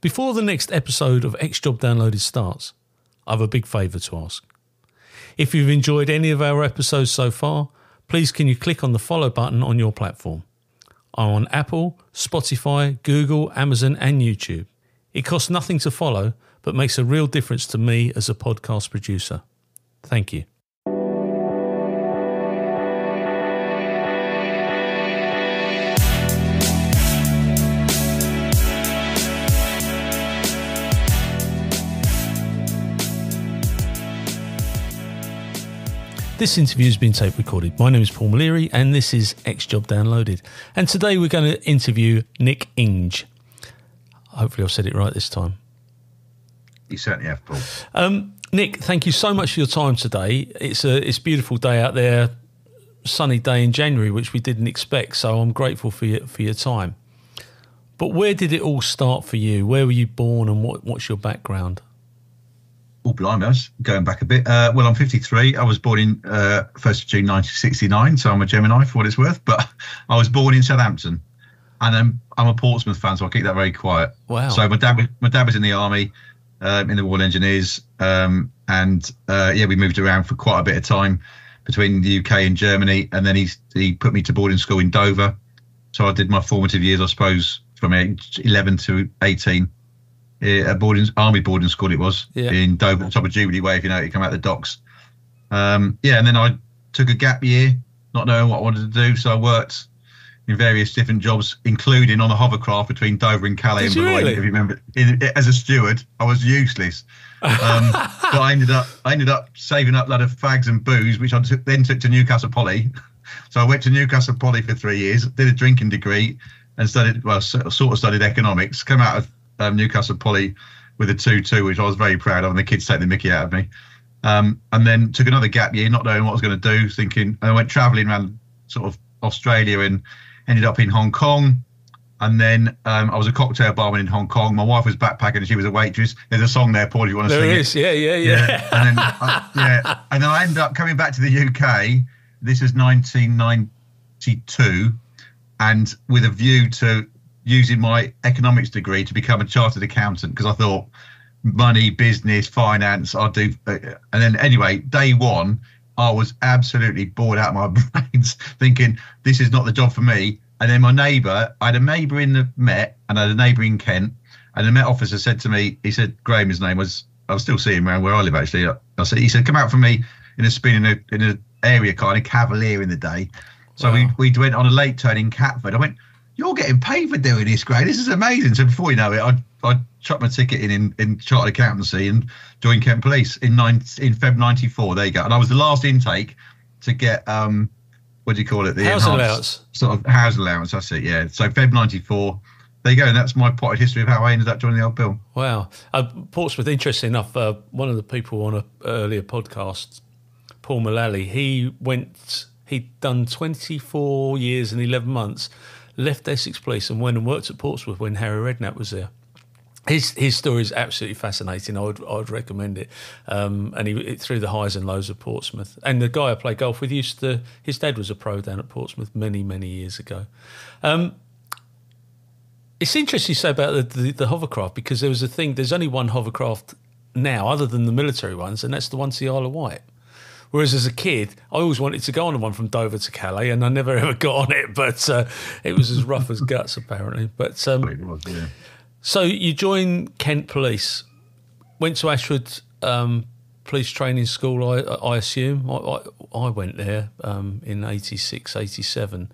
Before the next episode of X Job Downloaded starts, I have a big favour to ask. If you've enjoyed any of our episodes so far, please can you click on the follow button on your platform. I'm on Apple, Spotify, Google, Amazon and YouTube. It costs nothing to follow, but makes a real difference to me as a podcast producer. Thank you. This interview has been tape recorded. My name is Paul Maleary and this is X Job Downloaded. And today we're going to interview Nick Inge. Hopefully I've said it right this time. You certainly have, Paul. Nick, thank you so much for your time today. It's a beautiful day out there, sunny day in January, which we didn't expect. So I'm grateful for your time. But where did it all start for you? Where were you born and what's your background? Oh, blimey, I was going back a bit. Well, I'm 53. I was born in 1st of June 1969, so I'm a Gemini for what it's worth. But I was born in Southampton, and I'm a Portsmouth fan, so I'll keep that very quiet. Wow. So my dad was in the army, in the Royal Engineers, and we moved around for quite a bit of time between the UK and Germany, and then he put me to boarding school in Dover. So I did my formative years, I suppose, from age 11 to 18. Army boarding school it was, in Dover, top of Jubilee Way, if you know it, you come out the docks. And then I took a gap year, not knowing what I wanted to do, so I worked in various different jobs, including on a hovercraft between Dover and Calais and Boulogne, if you remember. As a steward, I was useless. But I ended up saving up a lot of fags and booze, which I then took to Newcastle Poly. So I went to Newcastle Poly for 3 years, did a drinking degree, and studied economics, come out of Newcastle Poly with a 2-2, which I was very proud of, and the kids take the mickey out of me. And then took another gap year, not knowing what I was going to do, thinking, and I went travelling around sort of Australia and ended up in Hong Kong. And then I was a cocktail barman in Hong Kong. My wife was backpacking and she was a waitress. There's a song there, Paul, if you want to sing it. There is, yeah. And then I ended up coming back to the UK. This was 1992, and with a view to using my economics degree to become a chartered accountant, because I thought money, business, finance, I'll do. And then anyway, day one, I was absolutely bored out of my brains, thinking this is not the job for me. And then I had a neighbour in the Met, and I had a neighbour in Kent, and the Met officer said to me, he said, Graham, his name was, I was still seeing him around where I live actually. He said, come out for me in a spin in an area car, in a Cavalier in the day. So we went on a late turn in Catford. I went, you're getting paid for doing this, Graham. This is amazing. So before you know it, I chucked my ticket in chartered accountancy and joined Kent Police in Feb 94. There you go. And I was the last intake to get, what do you call it? The housing allowance. Sort of housing allowance, that's it, yeah. So Feb 94. There you go. And that's my potted history of how I ended up joining the old bill. Wow. Portsmouth, interesting enough, one of the people on an earlier podcast, Paul Maleary, he'd done 24 years and 11 months, left Essex Police and went and worked at Portsmouth when Harry Redknapp was there. His story is absolutely fascinating. I would recommend it. And he through the highs and lows of Portsmouth. And the guy I play golf with his dad was a pro down at Portsmouth many, many years ago. It's interesting you say about the hovercraft, because there was a thing, there's only one hovercraft now other than the military ones, and that's the one to the Isle of Wight. Whereas as a kid, I always wanted to go on the one from Dover to Calais, and I never ever got on it. But it was as rough as guts, apparently. But so you joined Kent Police, went to Ashford Police Training School, I assume. I went there in 86, 87,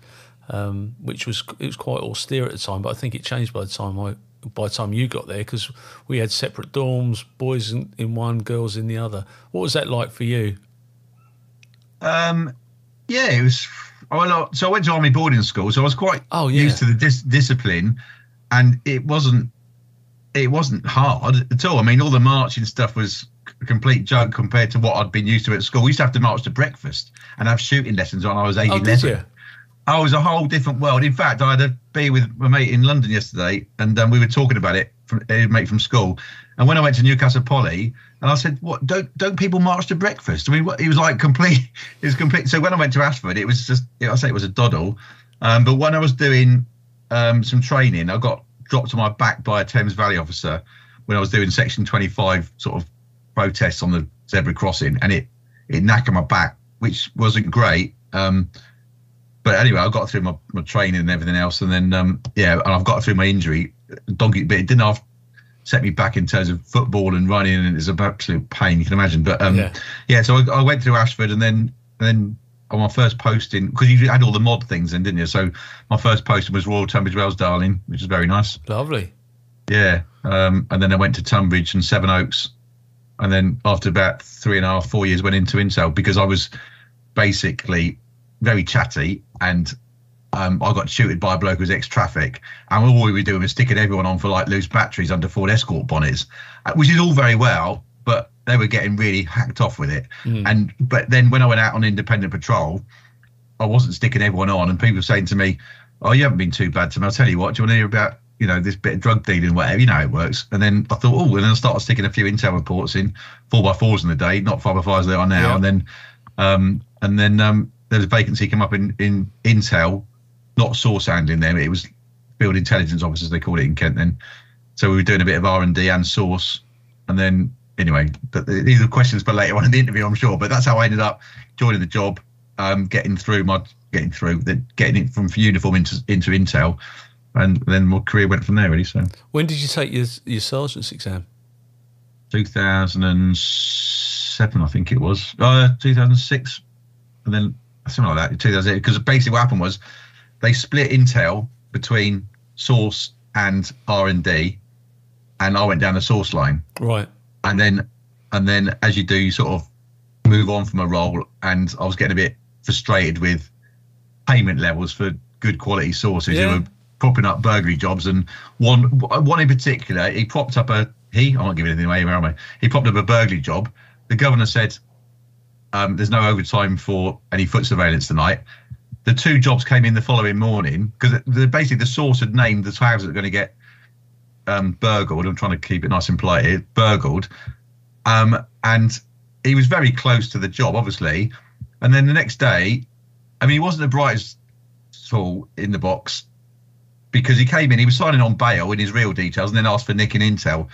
which was quite austere at the time. But I think it changed by the time you got there, because we had separate dorms, boys in one, girls in the other. What was that like for you? It was. So I went to army boarding school, so I was quite used to the discipline, and it wasn't hard at all. I mean, all the marching stuff was a complete joke compared to what I'd been used to at school. We used to have to march to breakfast and have shooting lessons when I was 11. Did you? I was a whole different world. In fact, I had a beer with my mate in London yesterday, and we were talking about it, a mate from school. And when I went to Newcastle Poly, and I said, "What? Don't people march to breakfast?" I mean, it was like complete. It was complete. So when I went to Ashford, it was just, I say it was a doddle. But when I was doing some training, I got dropped on my back by a Thames Valley officer when I was doing Section 25 sort of protests on the zebra crossing, and it knackered my back, which wasn't great. But anyway, I got through my training and everything else, and then and I've got through my injury. Donkey, but it didn't set me back in terms of football and running, and it's an absolute pain, you can imagine. But so I went through Ashford, and then on my first posting, because you had all the mod things then, didn't you? So my first posting was Royal Tunbridge Wells, Darling, which is very nice. Lovely. Yeah. And then I went to Tunbridge and Sevenoaks, and then after about 3.5, 4 years, went into Intel because I was basically very chatty, and I got shooted by a bloke who was ex-traffic, and all we were doing was sticking everyone on for like loose batteries under Ford Escort bonnets, which is all very well, but they were getting really hacked off with it. But then when I went out on independent patrol, I wasn't sticking everyone on, and people were saying to me, "Oh, you haven't been too bad to me. I'll tell you what, do you want to hear about this bit of drug dealing, whatever, you know how it works." And then I thought, and then I started sticking a few Intel reports in, 4x4s in the day, not 5x5s they are now. And then there was a vacancy come up in Intel, not source handling them, it was field intelligence officers, they called it in Kent then. So we were doing a bit of R&D and source. And then, anyway, these are questions for later on in the interview, I'm sure. But that's how I ended up joining the job, getting it from uniform into Intel. And then my career went from there, really. So when did you take your sergeant's exam? 2007, I think it was. 2006, and then something like that. 2008. Because basically, what happened was they split Intel between source and R&D, and I went down the source line. Right. And then, as you do, you sort of move on from a role, and I was getting a bit frustrated with payment levels for good quality sources who were propping up burglary jobs, and one in particular, he propped up I won't give anything away, where am I? He propped up a burglary job. The governor said, there's no overtime for any foot surveillance tonight. The two jobs came in the following morning, because basically the source had named the houses that are going to get burgled. I'm trying to keep it nice and polite here, burgled. And he was very close to the job, obviously. And then the next day, he wasn't the brightest tool in the box, because he came in, he was signing on bail in his real details, and then asked for nicking Intel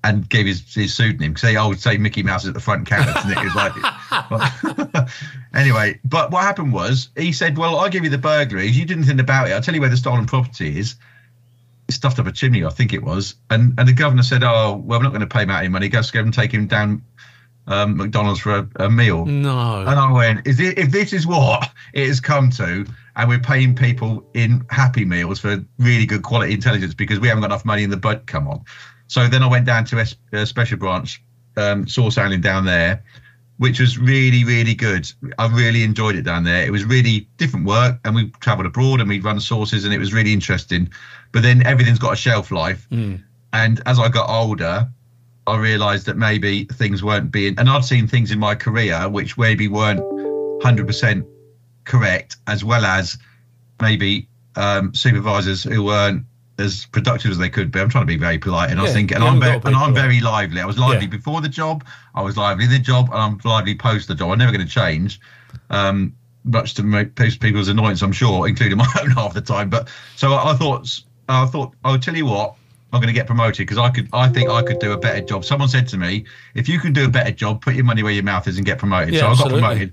and gave his pseudonym, because I would say Mickey Mouse is at the front counter to nick his like. Anyway, but what happened was, he said, well, I'll give you the burglaries, you didn't think about it, I'll tell you where the stolen property is. He stuffed up a chimney, I think it was, and the governor said, oh, well, we're not going to pay him out any money, go and take him down McDonald's for a meal. No. And I went, if this is what it has come to, and we're paying people in Happy Meals for really good quality intelligence because we haven't got enough money in the budget, come on. So then I went down to Special Branch, source handling down there, which was really, really good. I really enjoyed it down there. It was really different work, and we travelled abroad and we'd run sources, and it was really interesting. But then everything's got a shelf life. And as I got older, I realised that maybe things weren't being, and I'd seen things in my career which maybe weren't 100% correct, as well as maybe supervisors who weren't as productive as they could be. I'm trying to be very polite, and I was thinking, I'm very lively. I was lively before the job, I was lively in the job, and I'm lively post the job. I'm never going to change, much to make people's annoyance, I'm sure, including my own half the time. But so I thought, I'll tell you what, I'm going to get promoted because I think I could do a better job. Someone said to me, if you can do a better job, put your money where your mouth is and get promoted. So I got promoted.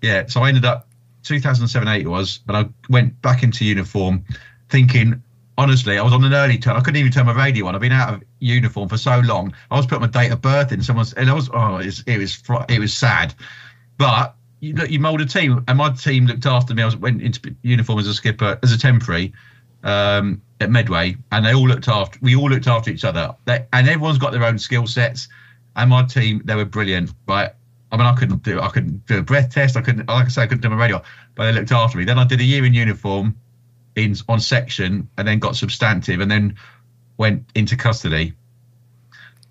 Yeah, so I ended up 2007-8 it was, and I went back into uniform thinking, honestly, I was on an early turn. I couldn't even turn my radio on. I've been out of uniform for so long. I was putting my date of birth in. It was sad. But you mould a team, and my team looked after me. I went into uniform as a skipper, as a temporary at Medway, and we all looked after each other. And everyone's got their own skill sets. And my team, they were brilliant. But I couldn't do a breath test. I couldn't do my radio, but they looked after me. Then I did a year in uniform on section, and then got substantive, and then went into custody.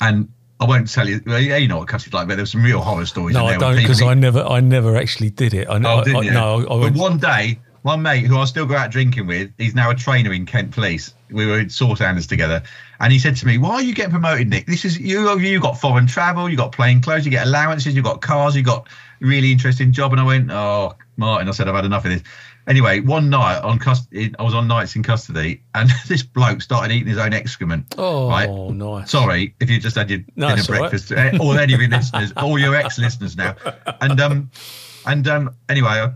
And I won't tell you, you know what custody's like, but there's some real horror stories. No, in there. I don't, because I never actually did it. Didn't you? But one day, my mate, who I still go out drinking with, he's now a trainer in Kent Police. We were in source handlers together, and he said to me, "Why are you getting promoted, Nick? This is you got foreign travel, you got plain clothes, you get allowances, you got cars, you got really interesting job." And I went, "Oh, Martin, I said, I've had enough of this. Anyway, one night I was on nights in custody, and this bloke started eating his own excrement. Oh, right? Nice. Sorry if you just had your dinner breakfast, right. Or any of your listeners, all your ex-listeners now. And anyway,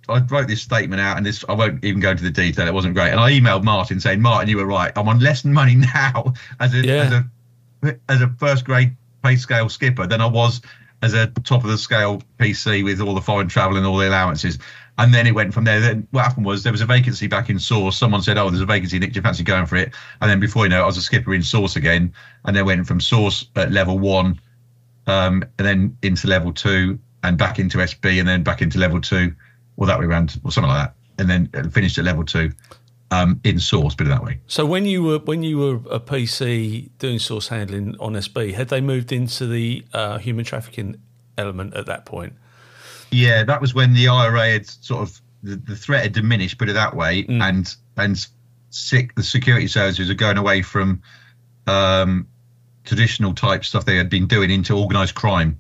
I wrote this statement out, and this, I won't even go into the detail. It wasn't great. And I emailed Martin saying, Martin, you were right. I'm on less money now as a first grade pay scale skipper than I was as a top of the scale PC with all the foreign travel and all the allowances. And then it went from there. Then what happened was there was a vacancy back in Source. Someone said, oh, there's a vacancy, Nick, do you fancy going for it? And then before you know it, I was a skipper in Source again. And then went from Source at level 1 and then into level 2 and back into SB and then back into level 2 or that way around or something like that. And then finished at level 2 in Source, put it that way. So when you were a PC doing source handling on SB, had they moved into the human trafficking element at that point? Yeah, that was when the IRA had sort of the threat had diminished, put it that way, and the security services are going away from traditional type stuff they had been doing into organised crime.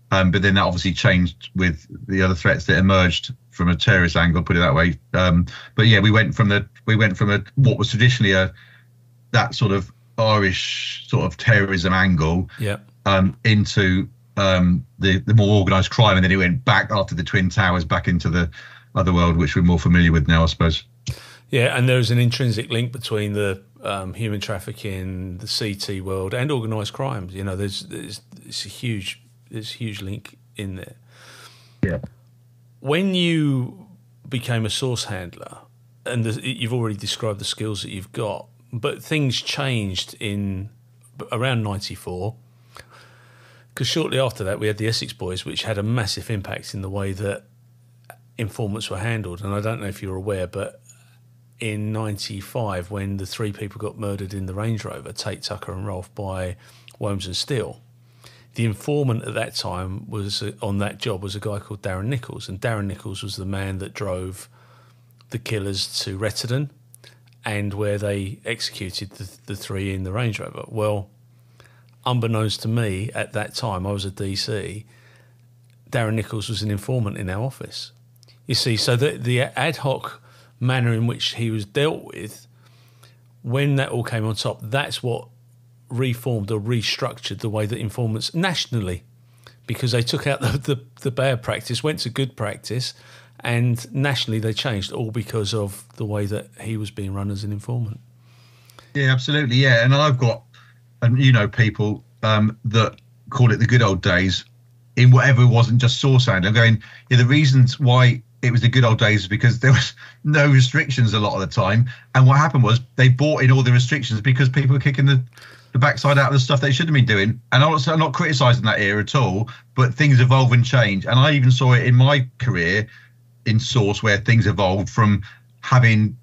But then that obviously changed with the other threats that emerged from a terrorist angle, put it that way. But yeah, we went from what was traditionally that sort of Irish sort of terrorism angle, into the more organised crime, and then it went back after the Twin Towers back into the other world, which we're more familiar with now, I suppose. Yeah, and there's an intrinsic link between the human trafficking, the CT world, and organised crimes. You know, there's a huge link in there. Yeah. When you became a source handler, and you've already described the skills that you've got, but things changed in around 94. Because shortly after that, we had the Essex Boys, which had a massive impact in the way that informants were handled. And I don't know if you're aware, but in 95, when the 3 people got murdered in the Range Rover, Tate, Tucker and Rolfe, by Worms and Steele, the informant at that time was on that job was a guy called Darren Nichols. And Darren Nichols was the man that drove the killers to Rettendon and where they executed the 3 in the Range Rover. Well, unbeknownst to me at that time, I was a DC, Darren Nichols was an informant in our office. You see, so the ad hoc manner in which he was dealt with, when that all came on top, that's what reformed or restructured the way that informants nationally, because they took out the bad practice, went to good practice, and nationally they changed, all because of the way that he was being run as an informant. Yeah, absolutely, yeah. And I've got, and you know, people that call it the good old days in whatever wasn't just source handling. I'm going, yeah, the reasons why it was the good old days is because there was no restrictions a lot of the time. And what happened was they brought in all the restrictions because people were kicking the backside out of the stuff they should have been doing. And I'm not criticising that era at all, but things evolve and change. And I even saw it in my career in source where things evolved from having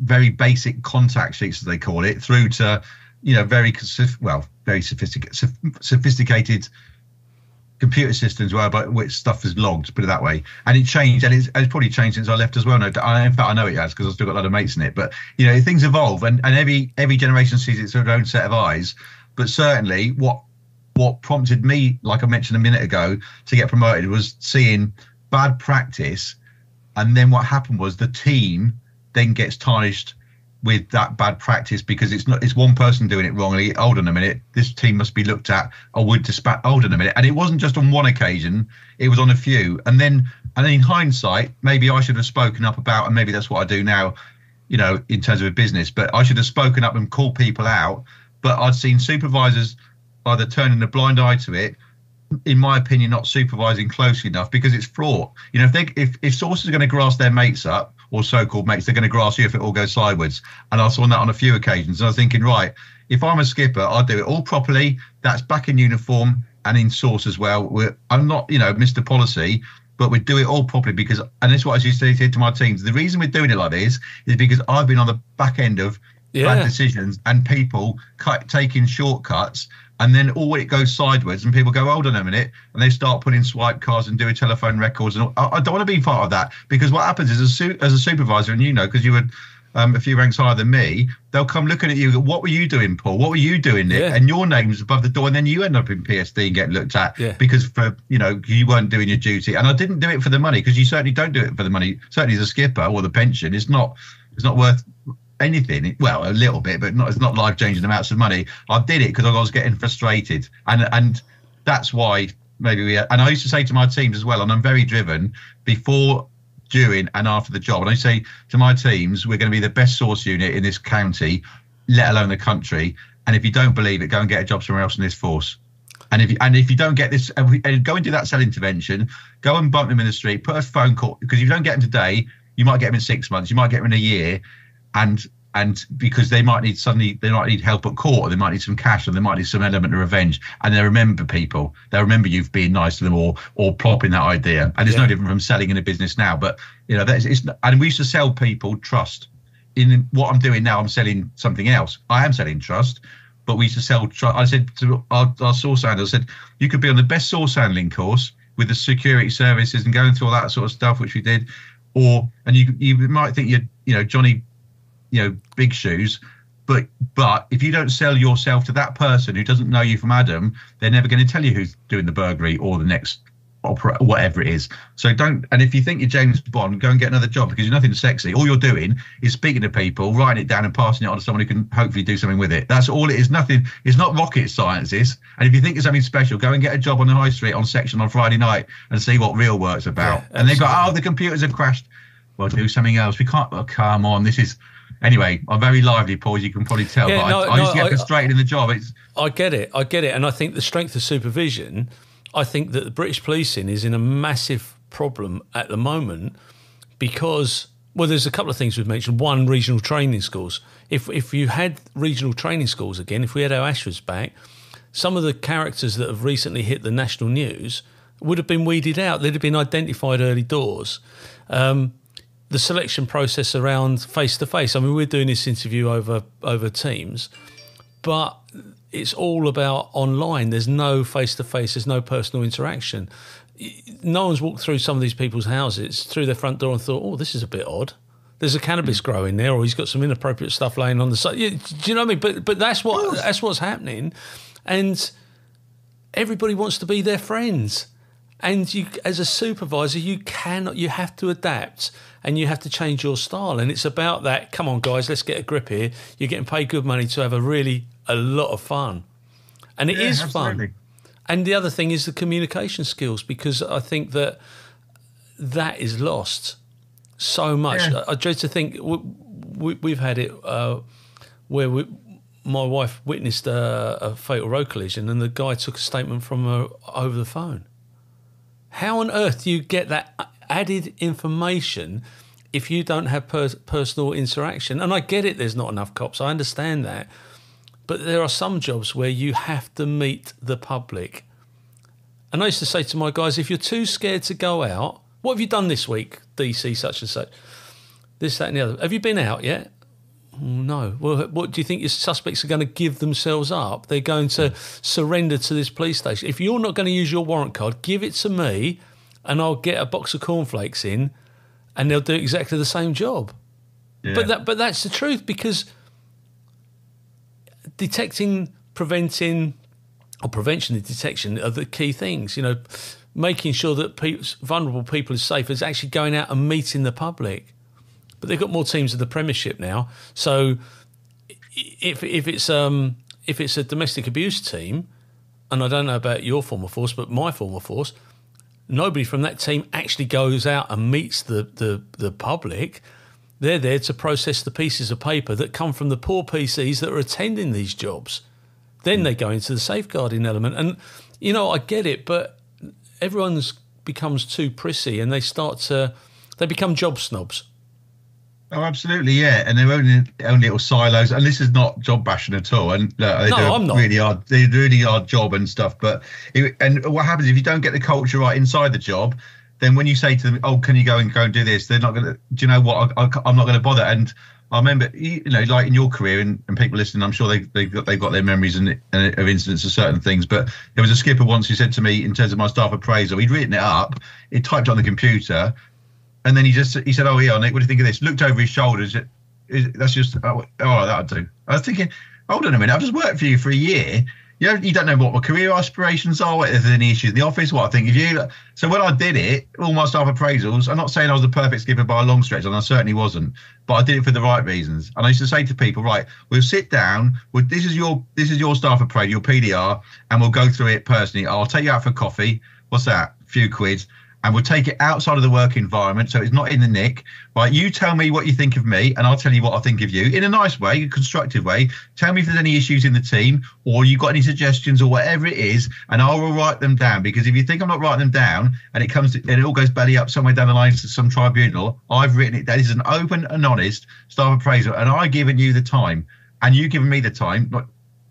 very basic contact sheets, as they call it, through to, you know, very sophisticated computer systems whereby which stuff is logged, put it that way. And it changed, and it's probably changed since I left as well. In fact, I know it has because I've still got a lot of mates in it. But, you know, things evolve, and every generation sees its own set of eyes. But certainly what prompted me, like I mentioned a minute ago, to get promoted was seeing bad practice. And then what happened was the team then gets tarnished with that bad practice because it's one person doing it wrongly. Hold on a minute, this team must be looked at. Hold on a minute. And it wasn't just on one occasion, it was on a few. And then in hindsight, maybe I should have spoken up about, and maybe that's what I do now, you know, in terms of a business, but I should have spoken up and called people out. But I'd seen supervisors either turning a blind eye to it, in my opinion, not supervising closely enough, because it's fraught. You know, if sources are going to grass their mates up, or so-called mates, they're going to grass you if it all goes sideways. And I saw that on a few occasions. And I was thinking, right, if I'm a skipper, I'll do it all properly. That's back in uniform and in source as well. I'm not, you know, Mr. Policy, but we do it all properly because, and that's what I used to say to my teams, the reason we're doing it like this is because I've been on the back end of bad decisions and people taking shortcuts, and then it goes sideways and people go, hold on a minute, and they start putting swipe cards and doing telephone records. And I don't want to be part of that, because what happens is as a supervisor, and you know, because you were a few ranks higher than me, they'll come looking at you. What were you doing, Paul? What were you doing, Nick? Yeah. And your name's above the door, and then you end up in PSD and get looked at because you weren't doing your duty. And I didn't do it for the money, because you certainly don't do it for the money. Certainly as a skipper or the pension, it's not worth anything. Well, a little bit, but it's not life-changing amounts of money. I did it because I was getting frustrated, and that's why maybe and I used to say to my teams as well, and I'm very driven before, during and after the job, and I say to my teams, we're going to be the best source unit in this county, let alone the country, and if you don't believe it, go and get a job somewhere else in this force. And if you don't get this, and go and do that cell intervention, go and bump them in the street, put a phone call, because if you don't get them today, you might get them in 6 months, you might get them in a year, and because they might need help at court, or they might need some cash, or they might need some element of revenge, and they remember people. They remember you being nice to them, or plopping that idea. And it's no different from selling in a business now. But and we used to sell people trust. In what I'm doing now, I'm selling something else. I am selling trust, but we used to sell trust. I said to our source handler, I said, you could be on the best source handling course with the security services and going through all that sort of stuff, which we did, and you might think you're Johnny, big shoes, but if you don't sell yourself to that person who doesn't know you from Adam, they're never going to tell you who's doing the burglary or the next opera, whatever it is. So don't. And if you think you're James Bond, go and get another job, because you're nothing sexy. All you're doing is speaking to people, writing it down, and passing it on to someone who can hopefully do something with it. That's all it is. Nothing. It's not rocket sciences. And if you think it's something special, go and get a job on the high street on section on Friday night and see what real work's about. Yeah, and they go, the computers have crashed. Well, do something else. We can't. Oh, come on. This is. Anyway, I'm very lively, Paul, as you can probably tell. Yeah, but I used to get frustrated in the job. I get it. And I think the strength of supervision, I think that the British policing is in a massive problem at the moment because, well, there's a couple of things we've mentioned. One, regional training schools. If you had regional training schools again, if we had our Ashfords back, some of the characters that have recently hit the national news would have been weeded out. They'd have been identified early doors. The selection process around face-to-face. I mean, we're doing this interview over Teams, but it's all about online. There's no face-to-face. There's no personal interaction. No one's walked through some of these people's houses, through their front door and thought, oh, this is a bit odd. There's a cannabis growing there, or he's got some inappropriate stuff laying on the side. Do you know what I mean? But that's what's happening. And everybody wants to be their friends. And you, as a supervisor, you have to adapt and you have to change your style. And it's about that, come on, guys, let's get a grip here. You're getting paid good money to have a lot of fun. And it is absolutely fun. And the other thing is the communication skills, because I think that is lost so much. Yeah. I dread to think we've had it where my wife witnessed a fatal road collision and the guy took a statement from her over the phone. How on earth do you get that added information if you don't have personal interaction? And I get it, there's not enough cops, I understand that. But there are some jobs where you have to meet the public. And I used to say to my guys, if you're too scared to go out, what have you done this week, DC such and such? This, that and the other. Have you been out yet? No. Well, what do you think your suspects are going to give themselves up? They're going to surrender to this police station. If you're not going to use your warrant card, give it to me and I'll get a box of cornflakes in and they'll do exactly the same job. Yeah. But that's the truth, because detecting, preventing, or prevention and detection are the key things. You know, making sure that vulnerable people are safe is actually going out and meeting the public. But they've got more teams of the Premiership now. So if it's a domestic abuse team, and I don't know about your former force, but my former force, nobody from that team actually goes out and meets the public. They're there to process the pieces of paper that come from the poor PCs that are attending these jobs. Then they go into the safeguarding element. And, you know, I get it, but everyone becomes too prissy and they become job snobs. Oh, absolutely, yeah. And they're own little silos. And this is not job bashing at all. And they do I'm not. Really hard job and stuff. But what happens if you don't get the culture right inside the job? Then when you say to them, "Oh, can you go and do this?" They're not going to. Do you know what? I'm not going to bother. And I remember, you know, like in your career and people listening, I'm sure they've got their memories and of incidents of certain things. But there was a skipper once who said to me, in terms of my staff appraisal, he'd written it up, he typed on the computer. And then he said, "Oh, yeah, Nick, what do you think of this?" Looked over his shoulders, That's just, oh, that'll do. I was thinking, hold on a minute, I've just worked for you for a year. You don't know what my career aspirations are, if there's any issues in the office, what I think of you. So when I did it, all my staff appraisals, I'm not saying I was the perfect skipper by a long stretch, and I certainly wasn't, but I did it for the right reasons. And I used to say to people, right, we'll sit down, this is your staff appraisal, your PDR, and we'll go through it personally. I'll take you out for coffee. What's that? A few quid. And we'll take it outside of the work environment, so it's not in the nick. Right, you tell me what you think of me, and I'll tell you what I think of you in a nice way, a constructive way. Tell me if there's any issues in the team, or you got any suggestions, or whatever it is, and I will write them down. Because if you think I'm not writing them down, and it all goes belly up somewhere down the line to some tribunal, I've written it down. This is an open and honest staff appraisal, and I've given you the time, and you've given me the time,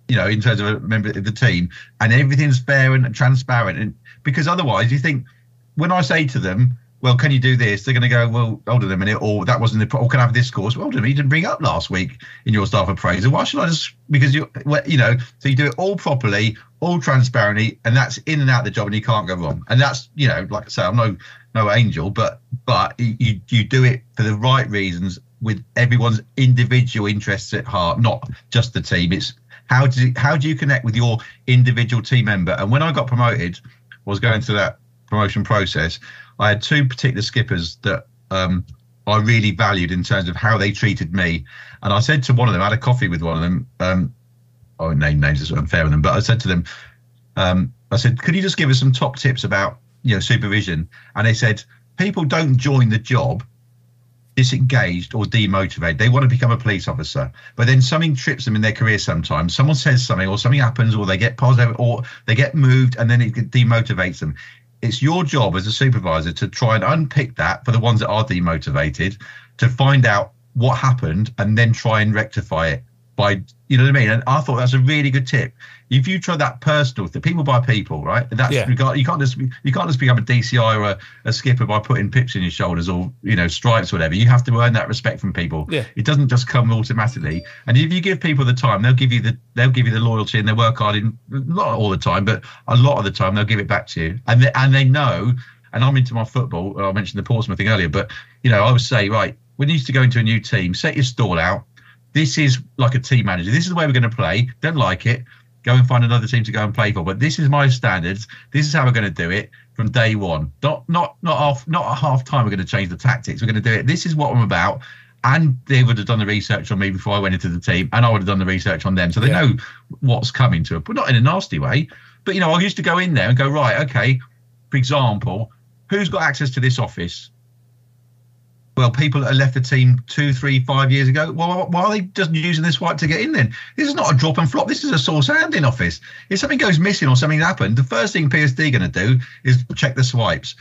in terms of a member of the team, and everything's fair and transparent. And because otherwise, you think, when I say to them, well, can you do this? They're going to go, well, hold on a minute, or that wasn't the, or can I have this course? Well, hold on a minute, you didn't bring it up last week in your staff appraisal. Why should I just, because so you do it all properly, all transparently, and that's in and out the job, and you can't go wrong. And that's, like I say, I'm no angel, but you do it for the right reasons with everyone's individual interests at heart, not just the team. It's how do you connect with your individual team member? And when I got promoted, I was going through that promotion process, I had two particular skippers that I really valued in terms of how they treated me. And I said to one of them, I had a coffee with one of them, I won't name names, it's unfair on them, but I said to them, I said, could you just give us some top tips about supervision? And they said, people don't join the job disengaged or demotivated. They want to become a police officer, but then something trips them in their career sometimes. Someone says something, or something happens, or they get positive, or they get moved, and then it demotivates them. It's your job as a supervisor to try and unpick that for the ones that are demotivated, to find out what happened and then try and rectify it by, you know what I mean? And I thought that's a really good tip. If you try that personal thing, people by people, right? That's you can't just become a DCI or a skipper by putting pips in your shoulders or stripes or whatever. You have to earn that respect from people. Yeah. It doesn't just come automatically. And if you give people the time, they'll give you the loyalty, and they work hard not all the time, but a lot of the time they'll give it back to you. And they know. And I'm into my football. I mentioned the Portsmouth thing earlier, but I would say, right, when you used to go into a new team, set your stall out. This is like a team manager. This is the way we're going to play. Don't like it, go and find another team to go and play for. But this is my standards. This is how we're going to do it from day one. Not at half time. We're going to change the tactics. We're going to do it. This is what I'm about. And they would have done the research on me before I went into the team, and I would have done the research on them, so they know what's coming to it, but not in a nasty way. But I used to go in there and go, right, okay. For example, who's got access to this office? Well, people that have left the team 2, 3, 5 years ago, well, why are they just using this swipe to get in then? This is not a drop and flop. This is a source handling office. If something goes missing or something happened, the first thing PSD are going to do is check the swipes.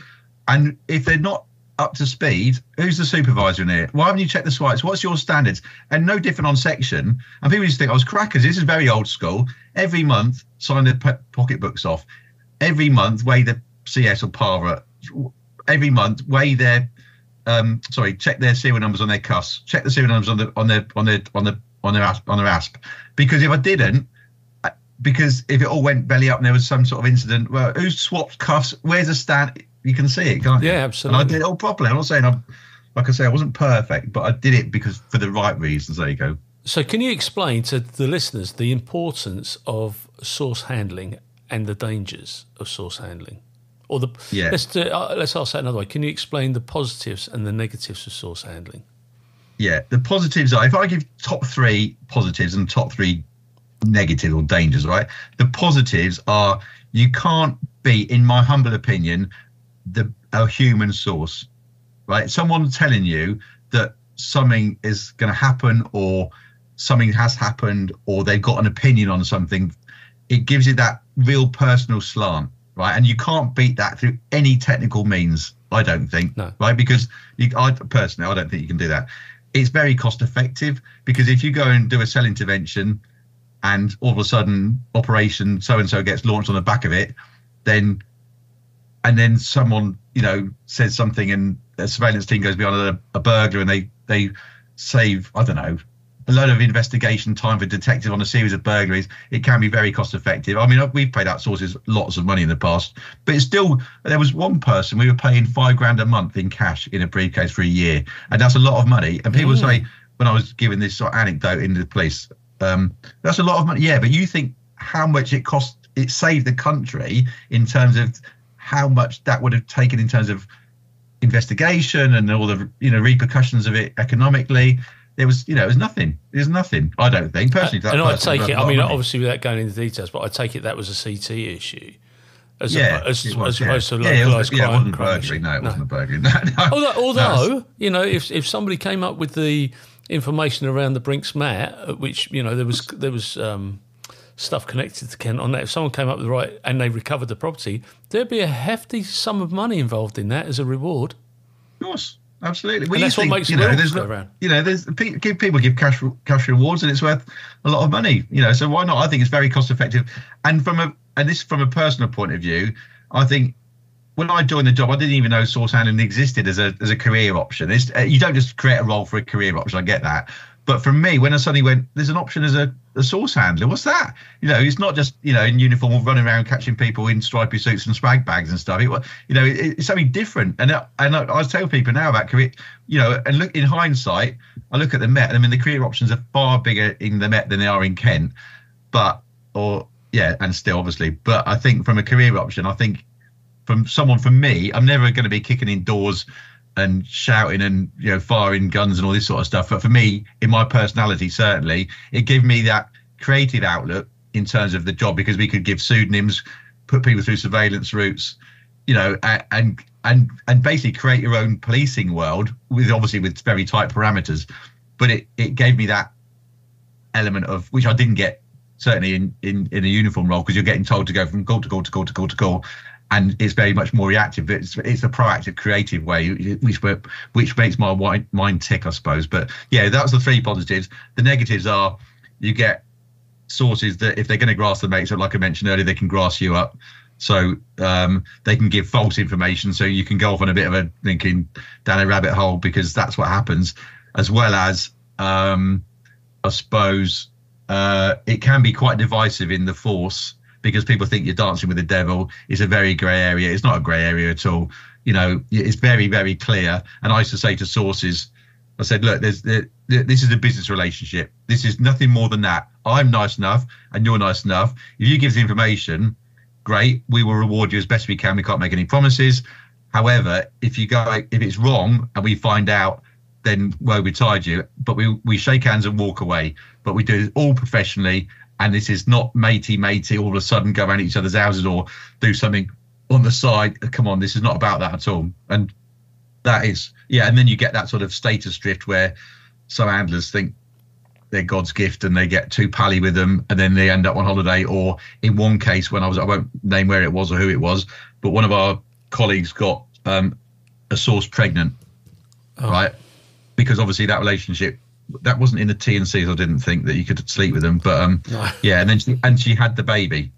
And if they're not up to speed, who's the supervisor in here? Why haven't you checked the swipes? What's your standards? And no different on section. And people used to think I was crackers. This is very old school. Every month, sign their pocketbooks off. Every month, weigh the CS or PARA. Every month, weigh their check their serial numbers on their cuffs. Check the serial numbers on their ASP. Because if I didn't, because if it all went belly up and there was some sort of incident, well, who swapped cuffs? Where's the stand? You can see it, can't you? Yeah, absolutely. And I did it all properly. I'm not saying I wasn't perfect, but I did it because for the right reasons. There you go. So can you explain to the listeners the importance of source handling and the dangers of source handling? Or let's ask that another way. Can you explain the positives and the negatives of source handling? Yeah, the positives are, if I give top 3 positives and top 3 negatives or dangers, right? The positives are, you can't be, in my humble opinion, a human source, right? Someone telling you that something is going to happen, or something has happened, or they've got an opinion on something. It gives you that real personal slant. Right, and you can't beat that through any technical means, I don't think. No. Right, because I personally don't think you can do that. It's very cost effective, because if you go and do a cell intervention, and all of a sudden operation so and so gets launched on the back of it, then someone says something, and a surveillance team goes beyond a burglar, and they save, I don't know, a load of investigation time for detectives on a series of burglaries. It can be very cost effective. I mean, we've paid outsources lots of money in the past, but it's still, there was one person we were paying $5,000 a month in cash in a briefcase for a year, and that's a lot of money. And people say, when I was giving this sort of anecdote in the police, that's a lot of money. Yeah, but you think how much it cost, it saved the country in terms of how much that would have taken in terms of investigation and all the repercussions of it economically. There was it was nothing. There's nothing, I don't think, personally. And I take it, I mean, obviously without going into details, but I take it that was a CT issue. As opposed to localised crime. It wasn't a burglary. No, it wasn't a burglary. No. Although if somebody came up with the information around the Brinks mat, which there was stuff connected to Kent on that. If someone came up with the right and they recovered the property, there'd be a hefty sum of money involved in that as a reward. Of course, absolutely. Well, and that's what makes wills go around. People give cash rewards, and it's worth a lot of money. So why not? I think it's very cost effective. And from a personal point of view, I think when I joined the job, I didn't even know source handling existed as a career option. You don't just create a role for a career option. I get that. But for me, when I suddenly went, there's an option as a source handler. What's that? It's not just, in uniform or running around catching people in stripy suits and swag bags and stuff. It's something different. And I tell people now about career, and look, in hindsight, I look at the Met, and I mean, the career options are far bigger in the Met than they are in Kent. And still obviously. But I think from a career option, I think from me, I'm never going to be kicking in doors and shouting and firing guns and all this sort of stuff. But for me, in my personality, certainly, it gave me that creative outlook in terms of the job, because we could give pseudonyms, put people through surveillance routes, and basically create your own policing world with very tight parameters. But it gave me that element of which I didn't get certainly in a uniform role, because you're getting told to go from call to call to call to call to call. And it's very much more reactive, but it's a proactive, creative way, which makes my mind tick, I suppose. But yeah, that's the three positives. The negatives are you get sources that if they're going to grass the mates, like I mentioned earlier, they can grass you up. So they can give false information, so you can go off on a bit of a thinking down a rabbit hole, because that's what happens. As well as I suppose it can be quite divisive in the force, because people think you're dancing with the devil. It's a very grey area. It's not a grey area at all. It's very, very clear. And I used to say to sources, I said, look, this is a business relationship. This is nothing more than that. I'm nice enough and you're nice enough. If you give the information, great. We will reward you as best we can. We can't make any promises. However, if it's wrong and we find out, then woe betide you. But we shake hands and walk away. But we do it all professionally. And this is not matey, all of a sudden go around each other's houses or do something on the side. Come on, this is not about that at all. And that is, and then you get that sort of status drift where some handlers think they're God's gift and they get too pally with them, and then they end up on holiday. Or in one case, I won't name where it was or who it was, but one of our colleagues got a source pregnant, right? Because obviously that relationship, that wasn't in the T&Cs. I didn't think that you could sleep with them, but and then she had the baby,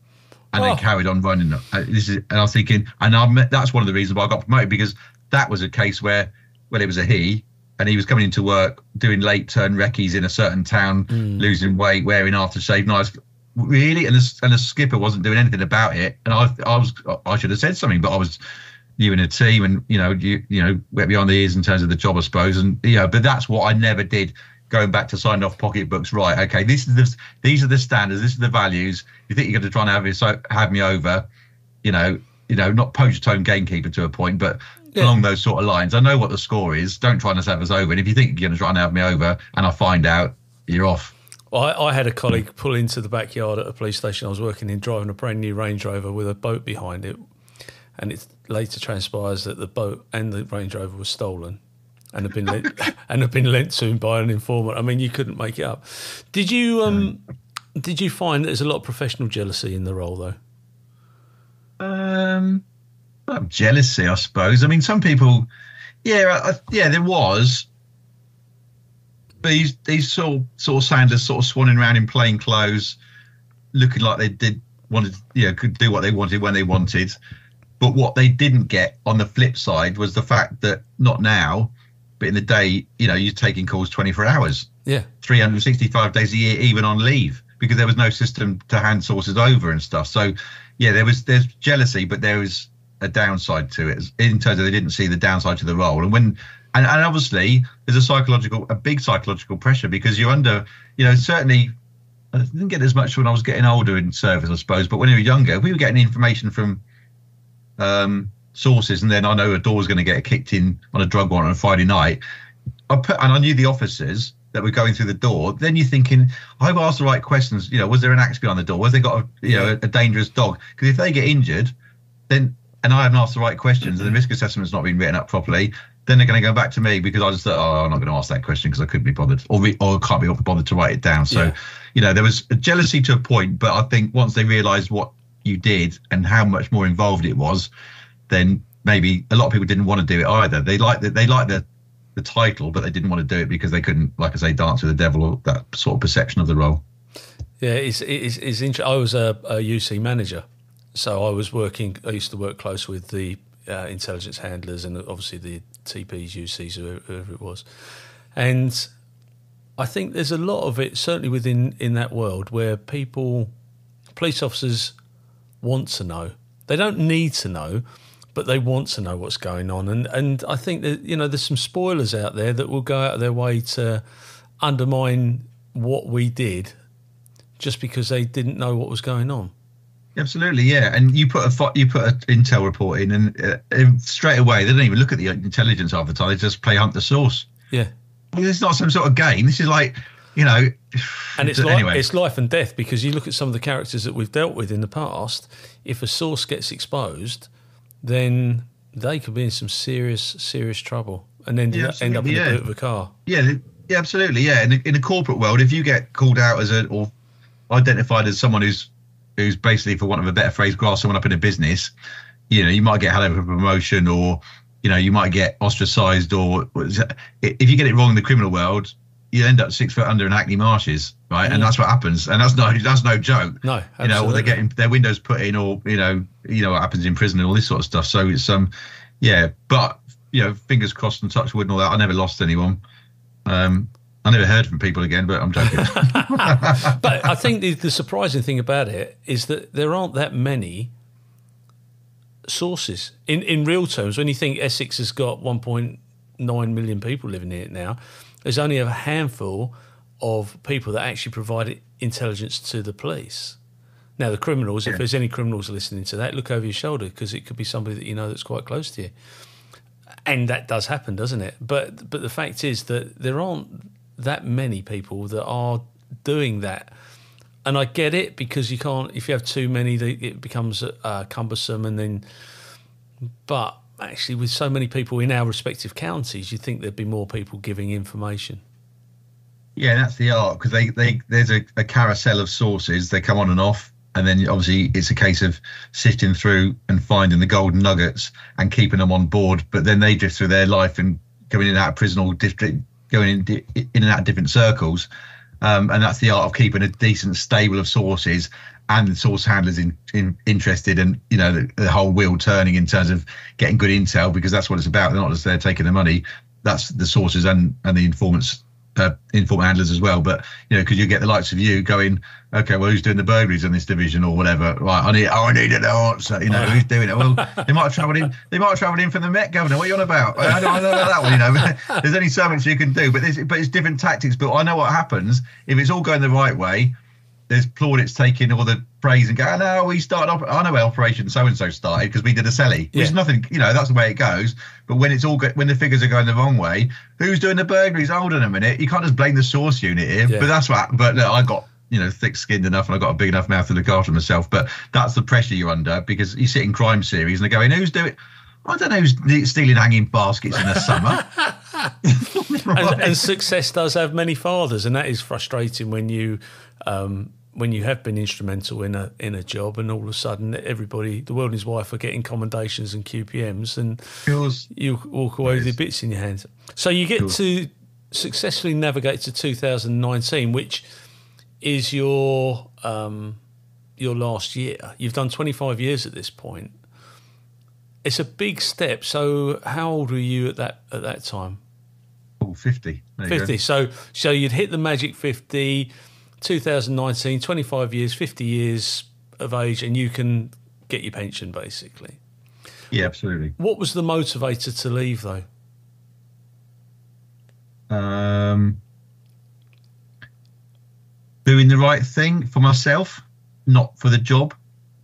and then carried on running. And I was thinking, that's one of the reasons why I got promoted, because that was a case where, it was a he, and he was coming into work doing late turn recce's in a certain town, losing weight, wearing aftershave knives, really, and the skipper wasn't doing anything about it. And I should have said something, but I was new in a team, and wet behind the ears in terms of the job, I suppose. And but that's what I never did. Going back to sign off pocketbooks, right? Okay, these are the standards. This are the values. You think you're going to try and have me over? Not poach tone gamekeeper to a point, but along those sort of lines. I know what the score is. Don't try and have us over. And if you think you're going to try and have me over, and I find out, you're off. Well, I had a colleague pull into the backyard at a police station I was working in, driving a brand new Range Rover with a boat behind it, and it later transpires that the boat and the Range Rover was stolen. And have been lent to him by an informant. I mean, you couldn't make it up. Did you find there's a lot of professional jealousy in the role, though? Not jealousy, I suppose. I mean, some people, there was. But these sort of Sanders sort of swanning around in plain clothes, looking like they could do what they wanted when they wanted. But what they didn't get on the flip side was the fact that not now, but in the day, you're taking calls 24 hours. Yeah. 365 days a year, even on leave, because there was no system to hand sources over and stuff. So, there's jealousy, but there was a downside to it in terms of they didn't see the downside to the role. And when And obviously there's a big psychological pressure because you're under, certainly I didn't get as much when I was getting older in service, I suppose, but when you were younger, we were getting information from sources, and then I know a door was going to get kicked in on a drug warrant on a Friday night. And I knew the officers that were going through the door. Then you're thinking, I've asked the right questions. Was there an axe behind the door? Was they got a dangerous dog? Because if they get injured, then and I haven't asked the right questions, and the risk assessment's not been written up properly, then they're going to go back to me because I just thought, I'm not going to ask that question because I couldn't be bothered, or can't be bothered to write it down. So, there was a jealousy to a point, but I think once they realised what you did and how much more involved it was, then maybe a lot of people didn't want to do it either. They liked the title, but they didn't want to do it because they couldn't, like I say, dance with the devil, or that sort of perception of the role. Yeah, it's interesting. I was a UC manager, so I used to work close with the intelligence handlers and obviously the TPs, UCs, whoever it was. And I think there's a lot of it, certainly in that world, where police officers want to know. They don't need to know, but they want to know what's going on. And I think that, there's some spoilers out there that will go out of their way to undermine what we did just because they didn't know what was going on. Absolutely, yeah. And you put an intel report in, and straight away they don't even look at the intelligence half the time. They just play hunt the source. Yeah, it's not some sort of game. This is like, And it's life and death, because you look at some of the characters that we've dealt with in the past. If a source gets exposed, then they could be in some serious trouble, and then end up in the boot of a car. Yeah, absolutely, yeah. In the corporate world, if you get called out or identified as someone who's basically, for want of a better phrase, grass someone up in a business, you might get held over a promotion, or you might get ostracized, or if you get it wrong in the criminal world, you end up 6 foot under in Hackney Marshes, right? And that's what happens, and that's no joke. No, absolutely. Or they're getting their windows put in, or what happens in prison and all this sort of stuff. So it's but fingers crossed and touch wood and all that. I never lost anyone. I never heard from people again, but I'm joking. But I think the surprising thing about it is that there aren't that many sources. In real terms, when you think Essex has got 1.9 million people living in it now, there's only a handful of people that actually provide intelligence to the police. Now, the criminals, if there's any criminals listening to that, look over your shoulder, because it could be somebody that that's quite close to you. And that does happen, doesn't it? But the fact is that there aren't that many people that are doing that. And I get it, because you can't, if you have too many, it becomes cumbersome. But actually, with so many people in our respective counties, you'd think there'd be more people giving information. Yeah, that's the art, because there's a carousel of sources. They come on and off, and then obviously it's a case of sifting through and finding the golden nuggets and keeping them on board. But then they drift through their life and going in and out of prison, or going in and out of different circles. And that's the art of keeping a decent stable of sources and the source handlers interested, and the whole wheel turning in terms of getting good intel, because that's what it's about. They're not just there taking the money. That's the sources and the informant handlers as well. But because you get the likes of you going, okay, well, who's doing the burglaries in this division or whatever? Right, I need an answer. Who's doing it? Well, they might have travelled in from the Met, Governor. What are you on about? I don't know about that one. There's only so much you can do, but it's different tactics. But I know what happens if it's all going the right way. There's plaudits taking all the praise and go, no, we started off. I know Operation so and so started because we did a celly. Which is nothing, that's the way it goes. But when it's all when the figures are going the wrong way, who's doing the burglaries? Hold on a minute, you can't just blame the source unit here. Yeah. But that's what. But look, I got thick-skinned enough, and I got a big enough mouth to look after myself. But that's the pressure you're under, because you sit in crime series and they're going, who's doing? I don't know who's stealing hanging baskets in the summer. Right. and success does have many fathers, and that is frustrating when you have been instrumental in a job, and all of a sudden everybody, the world and his wife, are getting commendations and QPMs, and you walk away with your bits in your hands. So you get to successfully navigate to 2019, which is your last year. You've done 25 years at this point. It's a big step. So how old were you at that time? Oh, 50. 50. So you'd hit the magic 50, 2019, 25 years, 50 years of age, and you can get your pension, basically. Yeah, absolutely. What was the motivator to leave, though? Um, doing the right thing for myself, not for the job.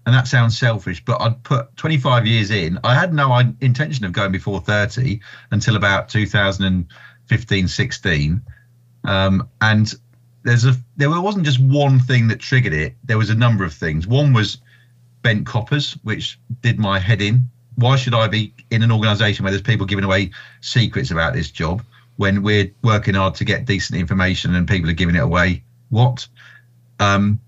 And that sounds selfish, but I'd put 25 years in. I had no intention of going before 30 until about 2015, 16. And there wasn't just one thing that triggered it. There was a number of things. One was bent coppers, which did my head in. Why should I be in an organisation where there's people giving away secrets about this job when we're working hard to get decent information and people are giving it away? What? The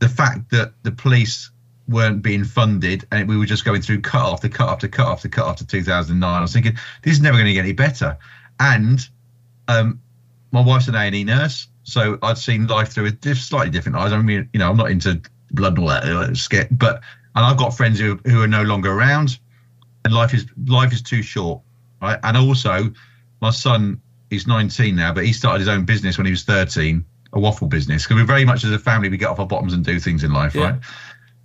fact that the police weren't being funded and we were just going through cut after cut after cut after cut after 2009. I was thinking, this is never going to get any better. And my wife's an A&E nurse, so I'd seen life through with slightly different eyes. I mean, I'm not into blood and all that, but I've got friends who are no longer around, and life is too short, right? And also, my son, he's 19 now, but he started his own business when he was 13, a waffle business. Because we're very much as a family, we get off our bottoms and do things in life, right?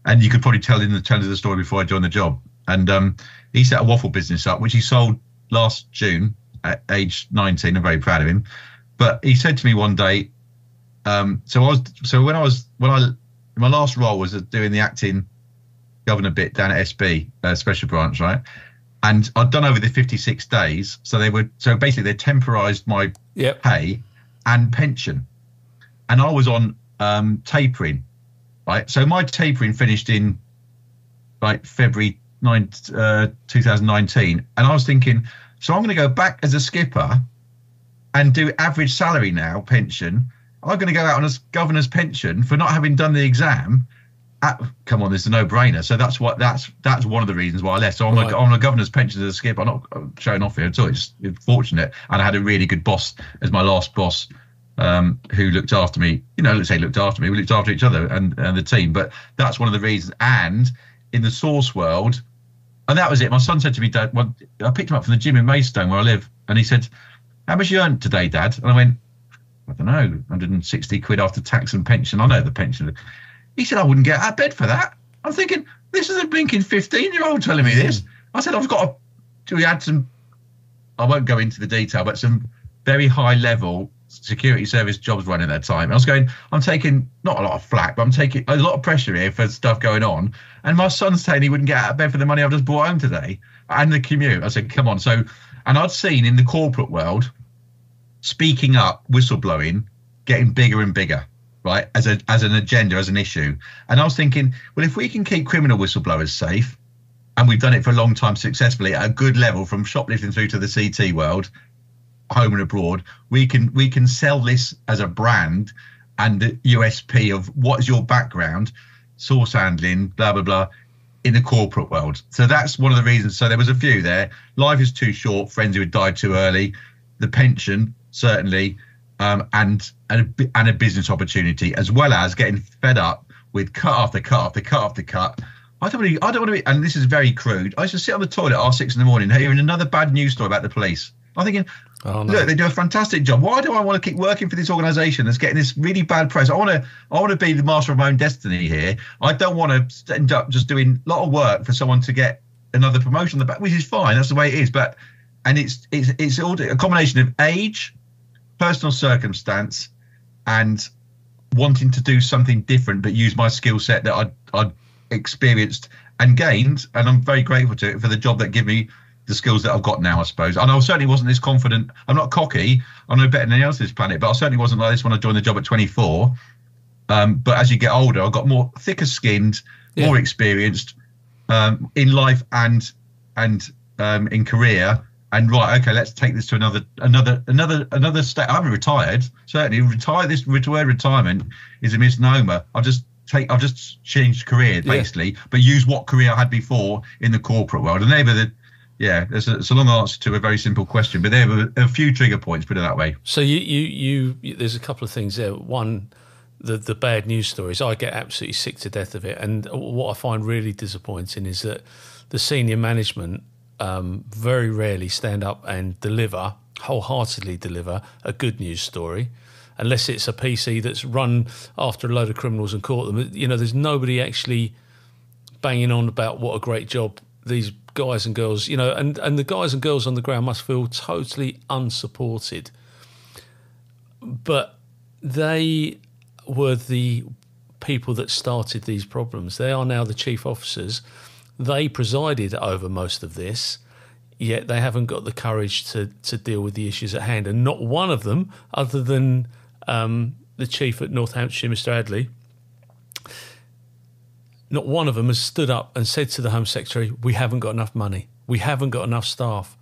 And you could probably tell in the terms of the story before I joined the job. And he set a waffle business up, which he sold last June at age 19. I'm very proud of him. But he said to me one day, my last role was doing the acting governor bit down at SB, special branch, right? And I'd done over the 56 days. So basically they temporised my pay and pension. And I was on tapering. Right, so my tapering finished in like February 2019, and I was thinking, so I'm going to go back as a skipper and do average salary now, pension. I'm going to go out on a governor's pension for not having done the exam. Come on, it's a no-brainer. So that's one of the reasons why I left. So I'm on a governor's pension as a skipper. I'm not showing off here at all. It's fortunate, and I had a really good boss as my last boss. Who looked after me, let's say looked after me, we looked after each other and the team. But that's one of the reasons. And in the source world, and that was it. My son said to me, Dad, I picked him up from the gym in Maidstone where I live. And he said, how much you earned today, Dad? And I went, I don't know, 160 quid after tax and pension. I know the pension. He said, I wouldn't get out of bed for that. I'm thinking, this is a blinking 15-year-old telling me this. I said, we had some, I won't go into the detail, but some very high level security service jobs running at that time. I was going, I'm taking not a lot of flack, but I'm taking a lot of pressure here for stuff going on. And my son's saying he wouldn't get out of bed for the money I've just brought home today and the commute. I said, come on. So, and I'd seen in the corporate world, speaking up, whistleblowing, getting bigger and bigger, right? As an agenda, as an issue. And I was thinking, well, if we can keep criminal whistleblowers safe, and we've done it for a long time successfully at a good level from shoplifting through to the CT world, home and abroad, we can sell this as a brand and the USP of what is your background, source handling, blah blah blah, in the corporate world. So that's one of the reasons. So there was a few there. Life is too short. Friends who had died too early. The pension certainly, and a business opportunity, as well as getting fed up with cut after cut after cut after cut. I don't want to be. And this is very crude. I used to sit on the toilet at 6 in the hearing another bad news story about the police. I'm thinking, look, they do a fantastic job. Why do I want to keep working for this organisation that's getting this really bad press? I want to be the master of my own destiny here. I don't want to end up just doing a lot of work for someone to get another promotion on the back, which is fine. That's the way it is. But it's all a combination of age, personal circumstance, and wanting to do something different, but use my skill set that I'd experienced and gained, and I'm very grateful to it for the job that gave me the skills that I've got now, I suppose. And I certainly wasn't this confident. I'm not cocky. I'm no better than anyone else on this planet, but I certainly wasn't like this when I joined the job at 24. But as you get older, I got more thicker skinned, more experienced in life and in career. And right, okay, let's take this to another step. I haven't retired. Certainly, this word retirement is a misnomer. I've just changed career basically, but use what career I had before in the corporate world. And they were it's a long answer to a very simple question, but there were a few trigger points, put it that way. So you there's a couple of things there. One, the bad news stories, I get absolutely sick to death of it. And what I find really disappointing is that the senior management very rarely stand up and wholeheartedly deliver a good news story, unless it's a PC that's run after a load of criminals and caught them. There's nobody actually banging on about what a great job these guys and girls, and the guys and girls on the ground must feel totally unsupported but they were the people that started these problems. They are now the chief officers. They presided over most of this, yet they haven't got the courage to deal with the issues at hand. And not one of them, other than the chief at Northamptonshire, Mr. Adley, not one of them has stood up and said to the Home Secretary, we haven't got enough money. We haven't got enough staff.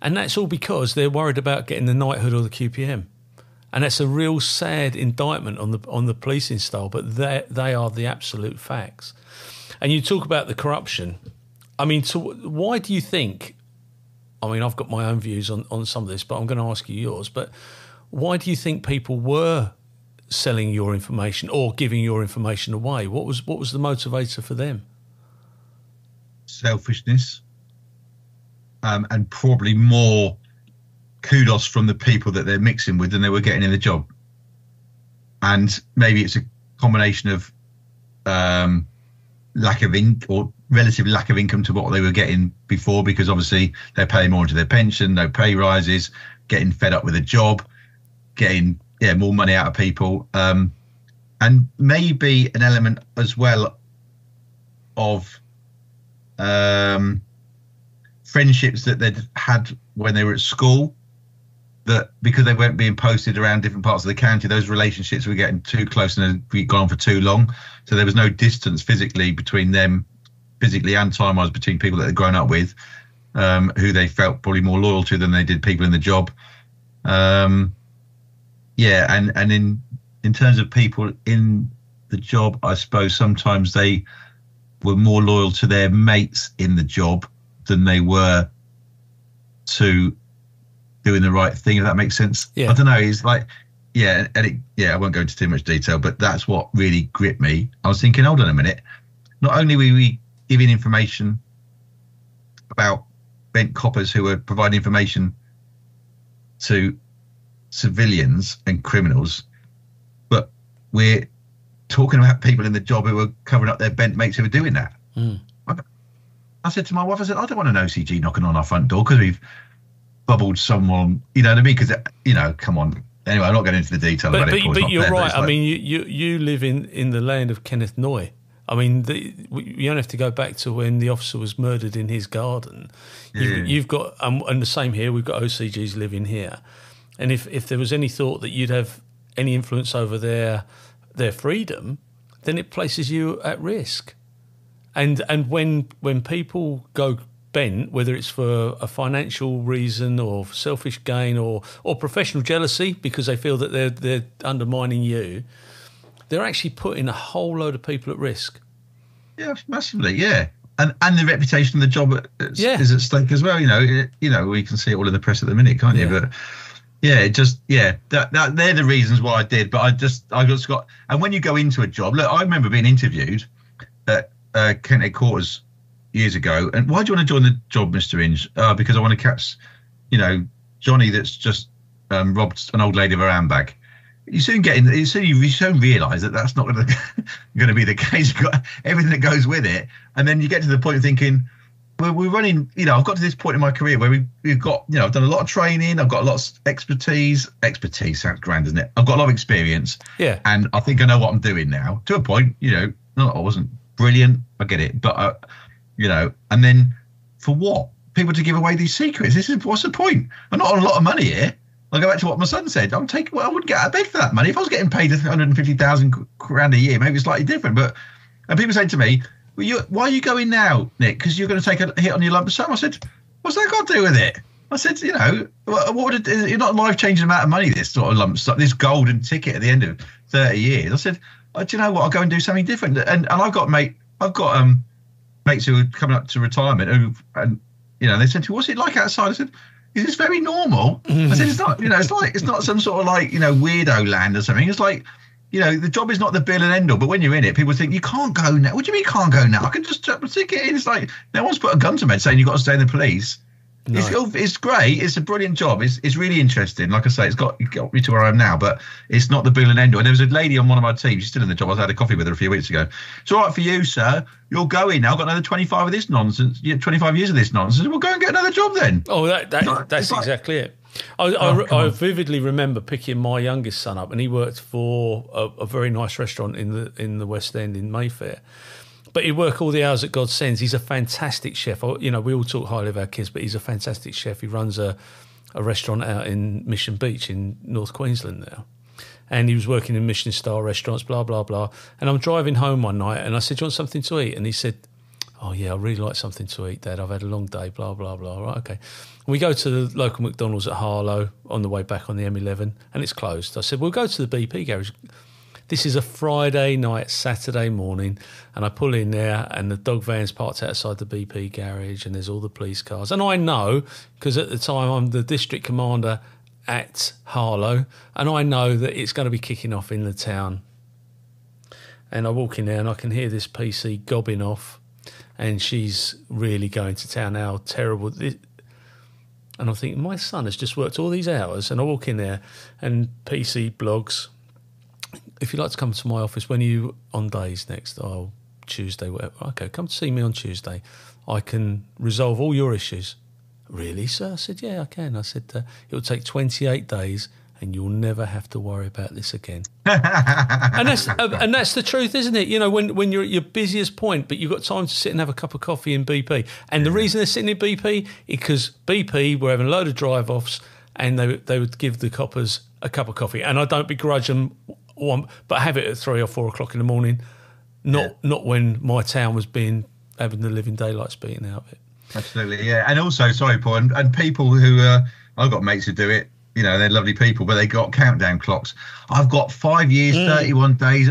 And that's all because they're worried about getting the knighthood or the QPM. And that's a real sad indictment on the policing style, but they are the absolute facts. And you talk about the corruption. I mean, so why do you think, I mean, I've got my own views on some of this, but I'm going to ask you yours, but why do you think people were selling your information or giving your information away? What was the motivator for them? Selfishness, and probably more kudos from the people that they're mixing with than they were getting in the job. And maybe it's a combination of relative lack of income to what they were getting before, because obviously they're paying more into their pension, no pay rises, getting fed up with a job, getting more money out of people, and maybe an element as well of friendships that they'd had when they were at school, that because they weren't being posted around different parts of the county, those relationships were getting too close and had gone on for too long. So there was no distance physically between them, physically and time-wise, between people that they'd grown up with, who they felt probably more loyal to than they did people in the job. And in terms of people in the job, I suppose sometimes they were more loyal to their mates in the job than they were to doing the right thing, if that makes sense. Yeah. I don't know. It's like, I won't go into too much detail, but that's what really gripped me. I was thinking, hold on a minute. Not only were we giving information about bent coppers who were providing information to civilians and criminals, but we're talking about people in the job who were covering up their bent mates who were doing that. I said to my wife, I said, I don't want an OCG knocking on our front door because we've bubbled someone, you know what I mean? Because, come on. Anyway, I'm not getting into the detail about it. But you're right. I mean, you live in the land of Kenneth Noy. I mean, you don't have to go back to when the officer was murdered in his garden. You've got, and the same here, we've got OCGs living here. And if there was any thought that you'd have any influence over their freedom, then it places you at risk. And when people go bent, whether it's for a financial reason or selfish gain or professional jealousy because they feel that they're undermining you, they're actually putting a whole load of people at risk. Yeah, massively, yeah. And the reputation of the job is at stake as well. We can see it all in the press at the minute, can't you? But that they're the reasons why I did. But I just got. And when you go into a job, look, I remember being interviewed at Kent Headquarters years ago. And why do you want to join the job, Mr. Inge? Because I want to catch, Johnny that's just robbed an old lady of her handbag. You soon realise that that's not going to be the case. You've got everything that goes with it, and then you get to the point of thinking, well, we're running. I've got to this point in my career where we've got, I've done a lot of training. I've got a lot of expertise. Expertise sounds grand, doesn't it? I've got a lot of experience. Yeah. And I think I know what I'm doing now. To a point, not I wasn't brilliant. I get it, but and then for what? People to give away these secrets. What's the point? I'm not on a lot of money here. I'll go back to what my son said. I wouldn't get out of bed for that money. If I was getting paid 150,000 grand a year, maybe it's slightly different. And people say to me, well, why are you going now, Nick? Because you're going to take a hit on your lump sum. I said, what's that got to do with it? I said, what would it, you're not a life-changing amount of money, this sort of lump sum, this golden ticket at the end of 30 years. I said, do you know what? I'll go and do something different. And I've got mates who are coming up to retirement and they said to me, what's it like outside? I said, is this very normal? I said, it's not, it's not some sort of weirdo land or something. It's like, the job is not the bill and end all, but when you're in it, people think you can't go now. What do you mean can't go now? I can just chuck my ticket in. It's like, no one's put a gun to me saying you've got to stay in the police. No. It's great. It's a brilliant job. It's really interesting. Like I say, it got me to where I am now, but it's not the bill and end all. And there was a lady on one of my teams. She's still in the job. I had a coffee with her a few weeks ago. It's all right for you, sir. You're going now. I've got another 25 of this nonsense. 25 years of this nonsense. Well, go and get another job then. Oh, that's exactly it. I vividly remember picking my youngest son up, and he worked for a very nice restaurant in the West End in Mayfair. But he worked all the hours that God sends. He's a fantastic chef. We all talk highly of our kids, but he's a fantastic chef. He runs a restaurant out in Mission Beach in North Queensland now. And he was working in Michelin-star restaurants, blah, blah, blah. And I'm driving home one night, and I said, do you want something to eat? And he said, oh, yeah, I really like something to eat, Dad. I've had a long day, blah, blah, blah. Right, okay. We go to the local McDonald's at Harlow on the way back on the M11, and it's closed. I said, we'll go to the BP garage. This is a Friday night, Saturday morning, and I pull in there, and the dog van's parked outside the BP garage, and there's all the police cars. And I know, because at the time I'm the district commander at Harlow, and I know that it's going to be kicking off in the town. And I walk in there, and I can hear this PC gobbing off, and she's really going to town. How terrible. And I'm thinking, my son has just worked all these hours, and I walk in there, and PC blogs, if you'd like to come to my office, when are you on days next? Oh, Tuesday, whatever. Okay, come to see me on Tuesday. I can resolve all your issues. Really, sir? I said, yeah, I can. I said, it will take 28 days and you'll never have to worry about this again. and that's the truth, isn't it? When you're at your busiest point, but you've got time to sit and have a cup of coffee in BP. And the reason they're sitting in BP is because BP were having a load of drive-offs, and they would give the coppers a cup of coffee. And I don't begrudge them, but have it at 3 or 4 o'clock in the morning, not when my town was having the living daylights beaten out of it. Absolutely, yeah. And also, sorry, Paul, and people who I've got mates who do it. They're lovely people, but they got countdown clocks. I've got 5 years, 31 days.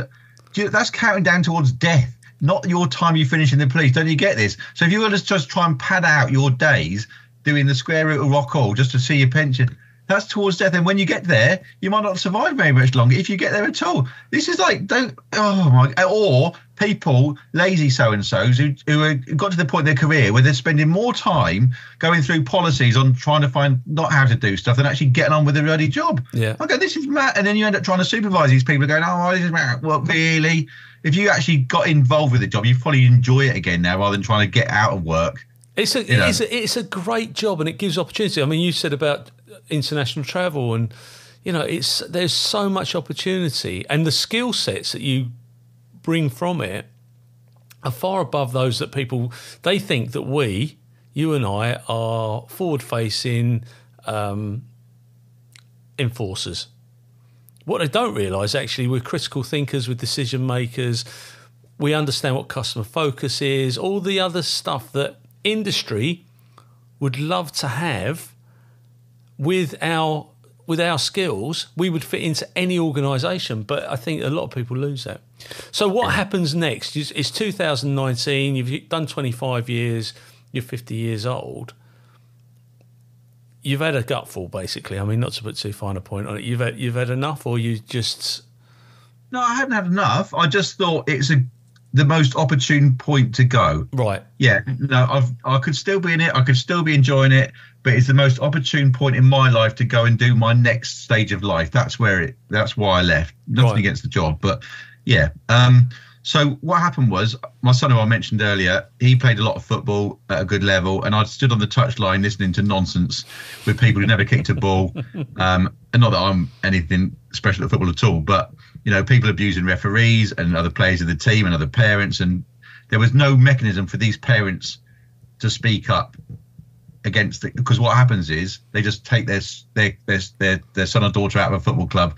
That's counting down towards death, not your time you finish in the police. Don't you get this? So if you were to just try and pad out your days doing the square root of Rockall just to see your pension, that's towards death. And when you get there, you might not survive very much longer if you get there at all. This is like, or people, lazy so-and-sos who got to the point in their career where they're spending more time going through policies on trying to find not how to do stuff than actually getting on with their bloody job. Yeah. Okay, this is mad. And then you end up trying to supervise these people going, this is mad. Well, really? If you actually got involved with the job, you probably enjoy it again now rather than trying to get out of work. It's a great job, and it gives opportunity. I mean, you said about international travel, and there's so much opportunity, and the skill sets that you bring from it are far above those that they think that you and I are forward-facing enforcers. What they don't realise, actually, we're critical thinkers, we're decision makers, we understand what customer focus is, all the other stuff that industry would love to have. With our skills, we would fit into any organisation, but I think a lot of people lose that. So what happens next? It's 2019, you've done 25 years, you're 50 years old. You've had a gutful, basically. I mean, not to put too fine a point on it. You've had enough, or you just... No, I hadn't had enough. I just thought it's the most opportune point to go. Right. Yeah. No, I could still be in it. I could still be enjoying it, but it's the most opportune point in my life to go and do my next stage of life. That's why I left. Nothing against the job, but yeah. So what happened was, my son, who I mentioned earlier, he played a lot of football at a good level, and I stood on the touchline listening to nonsense with people who never kicked a ball. And not that I'm anything special at football at all, but people abusing referees and other players of the team and other parents, and there was no mechanism for these parents to speak up against it, because what happens is they just take their son or daughter out of a football club,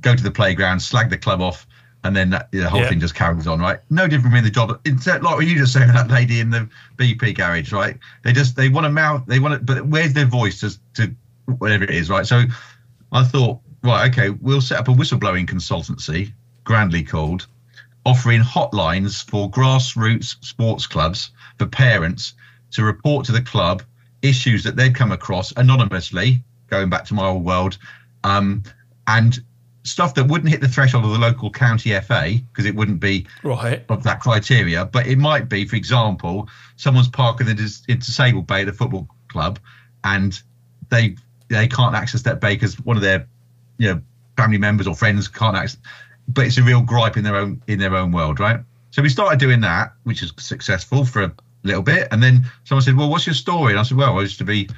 go to the playground, slag the club off, and then the whole thing just carries on, right? No different from the job. It's like what you just saying, that lady in the BP garage, right? They want but where's their voice to whatever it is, right? So I thought, right, okay, we'll set up a whistleblowing consultancy, grandly called, offering hotlines for grassroots sports clubs for parents to report to the club issues that they'd come across anonymously, going back to my old world, and stuff that wouldn't hit the threshold of the local county FA, because it wouldn't be of that criteria, but it might be, for example, someone's parking in disabled bay at a football club, and they can't access that bay because one of their family members or friends can't access, but it's a real gripe in their own world, right? So we started doing that, which is successful for a little bit, and then someone said, well, what's your story? And I said, well, I used to be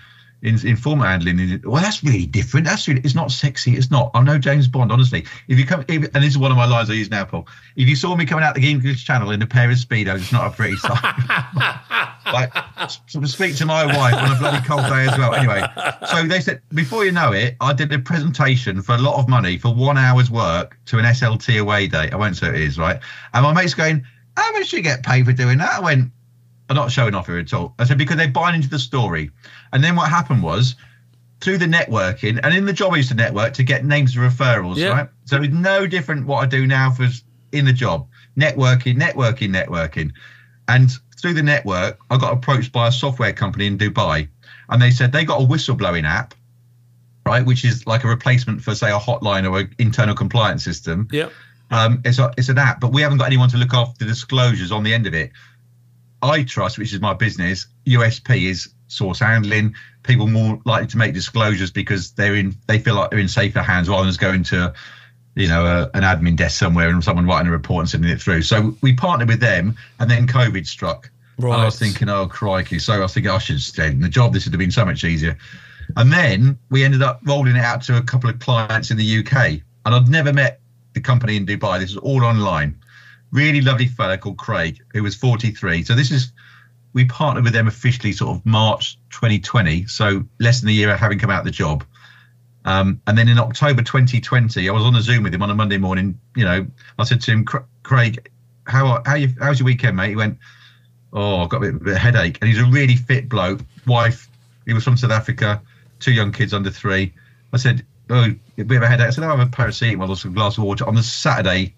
informant handling. Well, that's really different. It's not sexy. It's not. I'm no James Bond, honestly. If you come, and this is one of my lines I use now, Paul. If you saw me coming out the English Channel in a pair of Speedos, it's not a pretty sight. Like, sort of speak to my wife on a bloody cold day as well. Anyway, so they said, before you know it, I did a presentation for a lot of money for 1 hour's work to an SLT away day. I won't say who it is, right? And my mate's going, how much do you get paid for doing that? I went, I'm not showing off here at all. I said, because they're buying into the story. And then what happened was, through the networking, and in the job I used to network to get names of referrals, right? So it's no different what I do now for in the job. Networking. And through the network, I got approached by a software company in Dubai. And they said they got a whistleblowing app, right? Which is like a replacement for, say, a hotline or an internal compliance system. Yeah. It's an app, but we haven't got anyone to look after the disclosures on the end of it. iTrust, which is my business, USP is source handling. People more likely to make disclosures because they feel like they're in safer hands rather than just going to, an admin desk somewhere and someone writing a report and sending it through. So we partnered with them, and then COVID struck. Right. And I was thinking, oh crikey! So I was thinking I should have stayed in the job. This would have been so much easier. And then we ended up rolling it out to a couple of clients in the UK, and I'd never met the company in Dubai. This was all online. Really lovely fella called Craig, who was 43. So we partnered with them officially sort of March 2020. So less than a year of having come out of the job. And then in October 2020, I was on a Zoom with him on a Monday morning. I said to him, Craig, how's your weekend, mate? He went, oh, I've got a bit of a headache. And he's a really fit bloke. Wife, he was from South Africa, 2 young kids under 3. I said, oh, a bit of a headache. I said, I'll have a paracetamol or some glass of water. On the Saturday,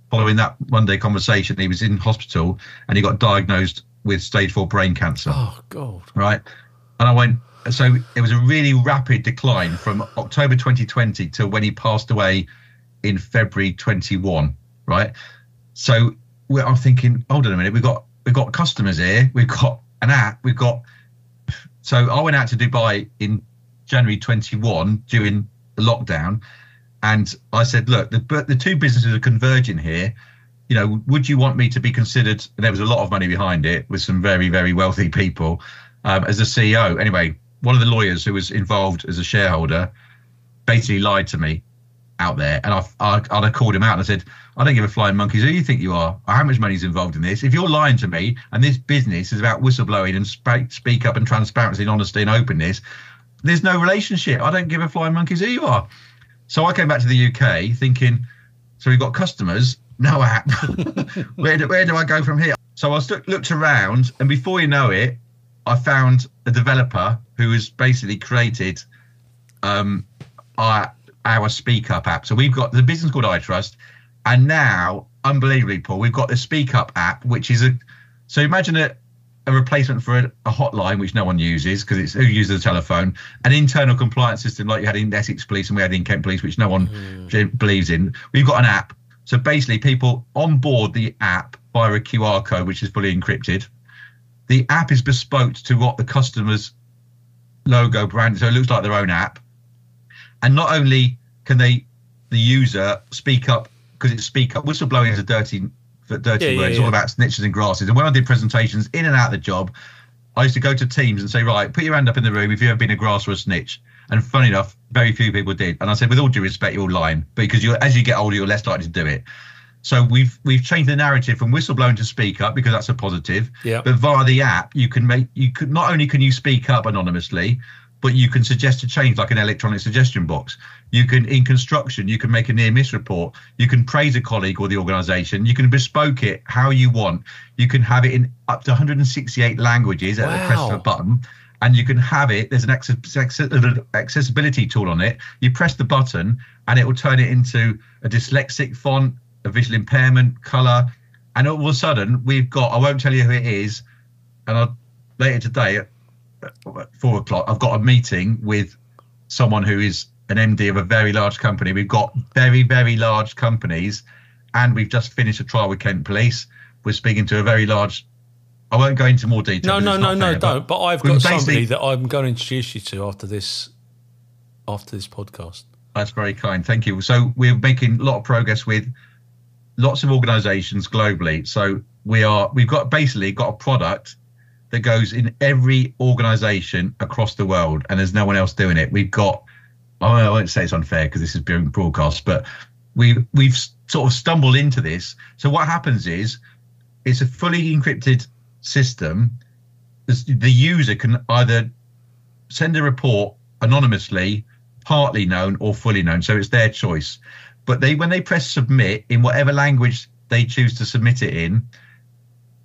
following that Monday conversation, he was in hospital and he got diagnosed with stage 4 brain cancer. Oh, God. Right. And I went, so it was a really rapid decline from October 2020 to when he passed away in February 21. Right. So I'm thinking, hold on a minute. We've got customers here. We've got an app. So I went out to Dubai in January 21 during the lockdown. And I said, look, the two businesses are converging here. Would you want me to be considered? And there was a lot of money behind it with some very, very wealthy people as a CEO. Anyway, one of the lawyers who was involved as a shareholder basically lied to me out there. And I called him out and I said, I don't give a flying monkeys who you think you are, or how much money is involved in this. If you're lying to me and this business is about whistleblowing and speak up and transparency and honesty and openness, there's no relationship. I don't give a flying monkeys who you are. So I came back to the UK thinking, so we've got customers, no app. where do I go from here? So I looked around, and before you know it, I found a developer who has basically created our Speak Up app. So we've got the business called iTrust, and now, unbelievably, Paul, we've got the Speak Up app, which is so imagine a replacement for a hotline, which no one uses because it's who uses the telephone, an internal compliance system like you had in Essex Police and we had in Kent Police, which no one believes in. We've got an app. So basically people onboard the app via a QR code, which is fully encrypted. The app is bespoke to what the customer's logo brand, so it looks like their own app. And not only can the user speak up, because it's speak up, whistleblowing is a dirty word. It's all about snitches and grasses. And when I did presentations in and out of the job, I used to go to teams and say, right, put your hand up in the room if you've ever been a grass or a snitch. And funny enough, very few people did. And I said, with all due respect, you're lying, because as you get older, you're less likely to do it. So we've changed the narrative from whistleblowing to speak up, because that's a positive. Yeah. But via the app, not only can you speak up anonymously, but you can suggest a change, like an electronic suggestion box. You can, in construction, you can make a near miss report. You can praise a colleague or the organisation. You can bespoke it how you want. You can have it in up to 168 languages at the press of a button. And you can have it, there's an accessibility tool on it. You press the button and it will turn it into a dyslexic font, a visual impairment, colour. And all of a sudden, we've got, I won't tell you who it is, and later today at 4 o'clock, I've got a meeting with someone who is an MD of a very large company. We've got very, very large companies, and we've just finished a trial with Kent Police. We're speaking to a very large, I won't go into more detail. No, don't. But I've got somebody that I'm going to introduce you to after this podcast. That's very kind. Thank you. So we're making a lot of progress with lots of organisations globally. So we've got a product that goes in every organisation across the world, and there's no one else doing it. We've got, I won't say it's unfair because this is being broadcast, but we've sort of stumbled into this. So what happens is, it's a fully encrypted system. The user can either send a report anonymously, partly known, or fully known. So it's their choice. But when they press submit in whatever language they choose to submit it in,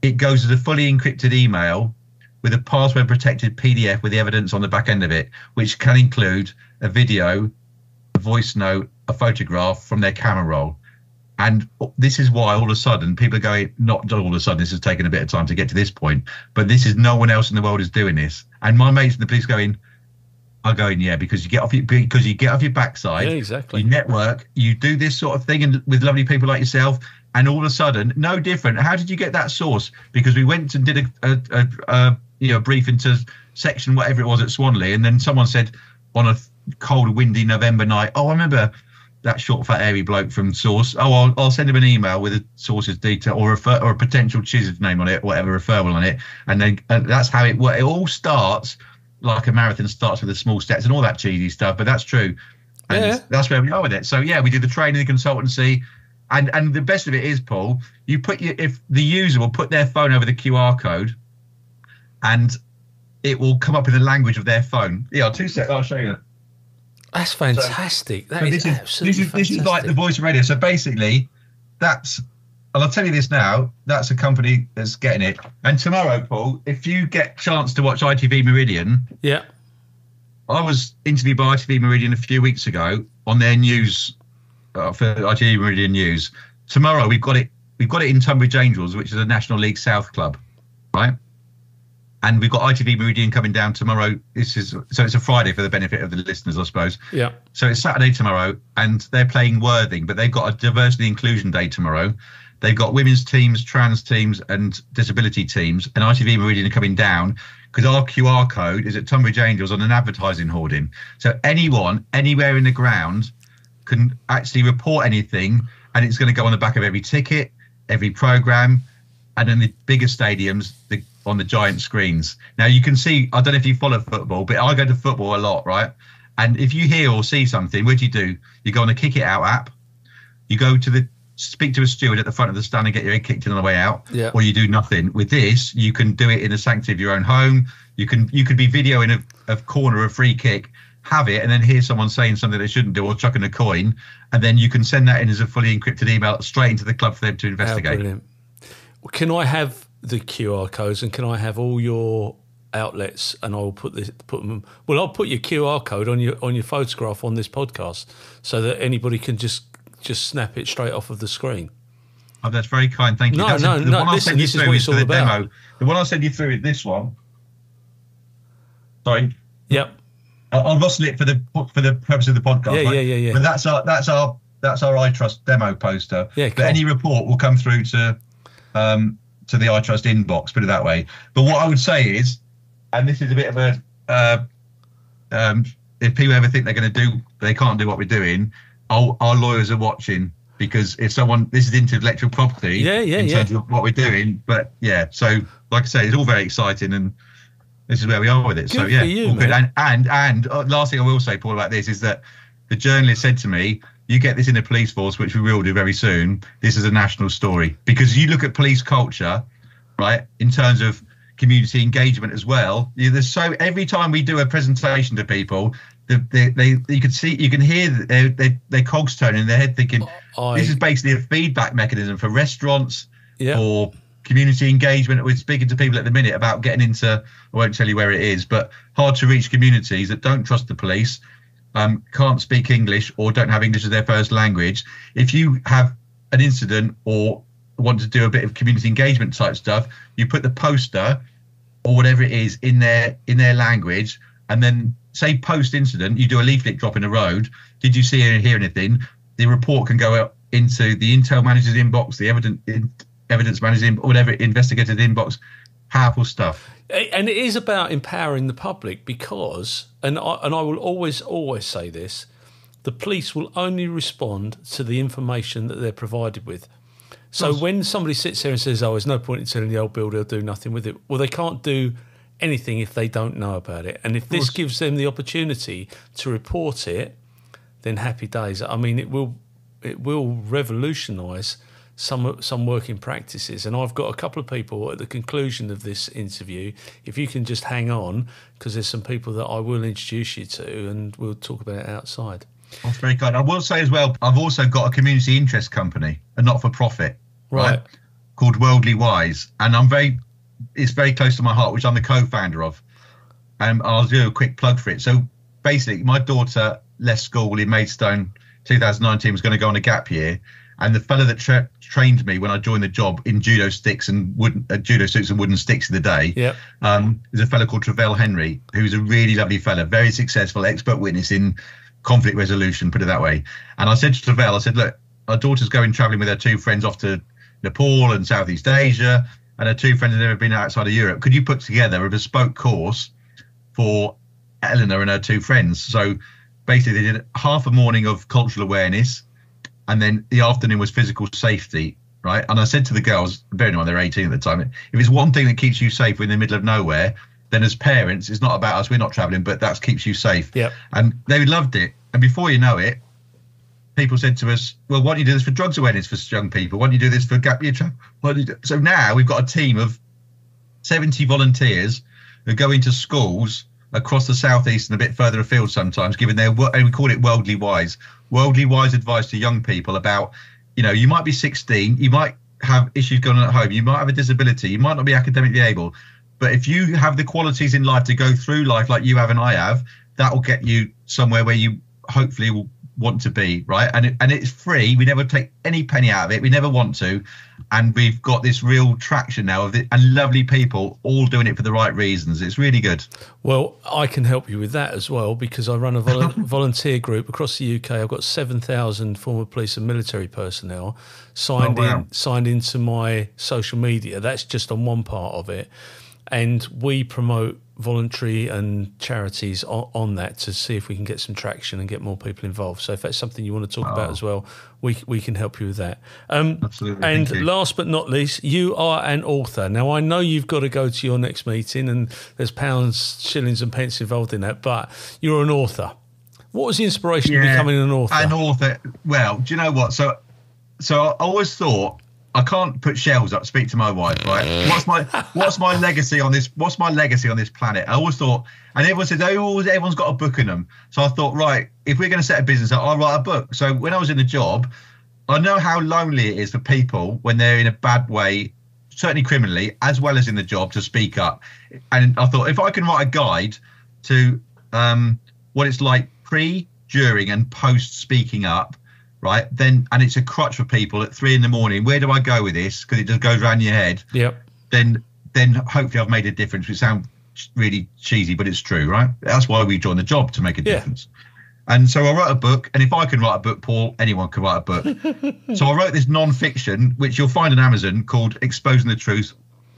it goes as a fully encrypted email with a password protected PDF with the evidence on the back end of it, which can include a video, a voice note, a photograph from their camera roll. And this is why all of a sudden people are going, not all of a sudden, this has taken a bit of time to get to this point, but this is, no one else in the world is doing this. And my mates in the police are going, yeah, because you get off your backside, yeah, exactly. You network, you do this sort of thing, and with lovely people like yourself, and all of a sudden, no different. How did you get that source? Because we went and did a brief into section whatever it was at Swanley, and then someone said on a cold, windy November night, oh, I remember that short, fat, airy bloke from Source. Oh, I'll send him an email with a source's detail or a potential chiz's name on it, whatever, referral on it, and then that's how it works. It all starts like a marathon starts with the small steps and all that cheesy stuff, but that's true, and that's where we are with it. So yeah, we did the training, the consultancy, and the best of it is, Paul, if the user will put their phone over the QR code, and it will come up in the language of their phone. Yeah, 2 seconds, I'll show you. That's fantastic. This is like the voice of radio. So basically, and I'll tell you this now, that's a company that's getting it. And tomorrow, Paul, if you get a chance to watch ITV Meridian, yeah, I was interviewed by ITV Meridian a few weeks ago on their news for ITV Meridian News. Tomorrow we've got it in Tunbridge Angels, which is a National League South club, right? And we've got ITV Meridian coming down tomorrow. So it's a Friday for the benefit of the listeners, I suppose. Yeah. So it's Saturday tomorrow, and they're playing Worthing, but they've got a diversity inclusion day tomorrow. They've got women's teams, trans teams, and disability teams. And ITV Meridian are coming down because our QR code is at Tunbridge Angels on an advertising hoarding. So anyone, anywhere in the ground, can actually report anything, and it's going to go on the back of every ticket, every program, and in the bigger stadiums, on the giant screens. Now you can see, I don't know if you follow football, but I go to football a lot, right? And if you hear or see something, what do? You go on the Kick It Out app, you go to speak to a steward at the front of the stand and get your head kicked in on the way out, or you do nothing. With this, you can do it in the sanctity of your own home. You could be videoing a corner, a free kick, have it, and then hear someone saying something they shouldn't do or chucking a coin, and then you can send that in as a fully encrypted email straight into the club for them to investigate. Oh, brilliant. Can I have the QR codes, and can I have all your outlets, and I'll put them. Well, I'll put your QR code on your photograph on this podcast, so that anybody can just snap it straight off of the screen. Oh, that's very kind. Thank you. No. Listen, this is what it's all about. Demo. The one I'll send you through is this one. Sorry. Yep. I'll rustle it for the purpose of the podcast. Yeah. But that's our iTrust demo poster. Yeah. Cool. But any report will come through to the iTrust inbox, put it that way. But what I would say is, and this is a bit of a, if people ever think they're going to do, they can't do what we're doing, our lawyers are watching, because if this is intellectual property in terms of what we're doing. But yeah, so like I say, it's all very exciting, and this is where we are with it. Good so yeah, for you, all good. man. And last thing I will say, Paul, about this is that the journalist said to me, you get this in the police force, which we will do very soon. This is a national story, because you look at police culture, right, in terms of community engagement as well. Every time we do a presentation to people, you can hear their cogs turning in their head, thinking this is basically a feedback mechanism for restaurants, for community engagement. We're speaking to people at the minute about getting into, I won't tell you where it is, but hard to reach communities that don't trust the police, can't speak English, or don't have English as their first language. If you have an incident or want to do a bit of community engagement type stuff, you put the poster or whatever it is in their language, and then say post incident, you do a leaflet drop in the road. Did you see or hear anything? The report can go out into the intel manager's inbox, the evidence manager's inbox, whatever, investigative inbox. Powerful stuff. And it is about empowering the public, because, and I will always say this, the police will only respond to the information that they're provided with. So when somebody sits there and says, "Oh, there's no point in telling the old builder, they'll do nothing with it," well, they can't do anything if they don't know about it. And if this gives them the opportunity to report it, then happy days. I mean, it will revolutionise some working practices. And I've got a couple of people at the conclusion of this interview. If you can just hang on, because there's some people that I will introduce you to, and we'll talk about it outside. That's very kind. I will say as well, I've also got a community interest company, a not-for-profit, right, called Worldly Wise, and it's very close to my heart, which I'm the co-founder of. And I'll do a quick plug for it. So basically, my daughter left school in Maidstone 2019, was going to go on a gap year, and the fella that trained me when I joined the job in judo sticks and wooden sticks of the day, is a fella called Travell Henry, who's a really lovely fella, very successful, expert witness in conflict resolution, put it that way. And I said to Travell, I said, look, our daughter's going traveling with her two friends off to Nepal and Southeast Asia, and her two friends have never been outside of Europe. Could you put together a bespoke course for Eleanor and her two friends? So basically they did half a morning of cultural awareness, and then the afternoon was physical safety, right? And I said to the girls, bearing in mind they're 18 at the time, if it's one thing that keeps you safe in the middle of nowhere, then as parents, it's not about us, we're not traveling, but that keeps you safe. Yep. And they loved it. And before you know it, people said to us, well, why don't you do this for drugs awareness for young people? Why don't you do this for gap year travel? So now we've got a team of 70 volunteers who go into schools across the southeast and a bit further afield sometimes, giving and we call it Worldly Wise advice to young people about, you might be 16, you might have issues going on at home, you might have a disability, you might not be academically able, but if you have the qualities in life to go through life like you have and I have, that will get you somewhere where you hopefully will want to be, right? And it's free. We never take any penny out of it. We never want to. And we've got this real traction now of it, and lovely people all doing it for the right reasons. It's really good. Well, I can help you with that as well, because I run a volunteer group across the UK. I've got 7,000 former police and military personnel signed into my social media. That's just on one part of it. And we promote voluntary and charities on that to see if we can get some traction and get more people involved. So if that's something you want to talk about as well, we can help you with that. Absolutely. And last but not least, you are an author. Now, I know you've got to go to your next meeting and there's pounds, shillings and pence involved in that, but you're an author. What was the inspiration of becoming an author? An author. Well, do you know what? So I always thought, I can't put shelves up, speak to my wife, right? What's my legacy on this? What's my legacy on this planet? I always thought, and everyone said, everyone's got a book in them. So I thought, right, if we're going to set a business up, I'll write a book. So when I was in the job, I know how lonely it is for people when they're in a bad way, certainly criminally, as well as in the job, to speak up. And I thought, if I can write a guide to what it's like pre, during and post speaking up, right, then, and it's a crutch for people at 3 a.m, where do I go with this? Because it just goes around your head. Yep. Then hopefully I've made a difference. It sounds really cheesy, but it's true, right? That's why we joined the job, to make a difference. And so I wrote a book, and if I can write a book, Paul, anyone can write a book. So I wrote this non-fiction, which you'll find on Amazon, called Exposing the Truth,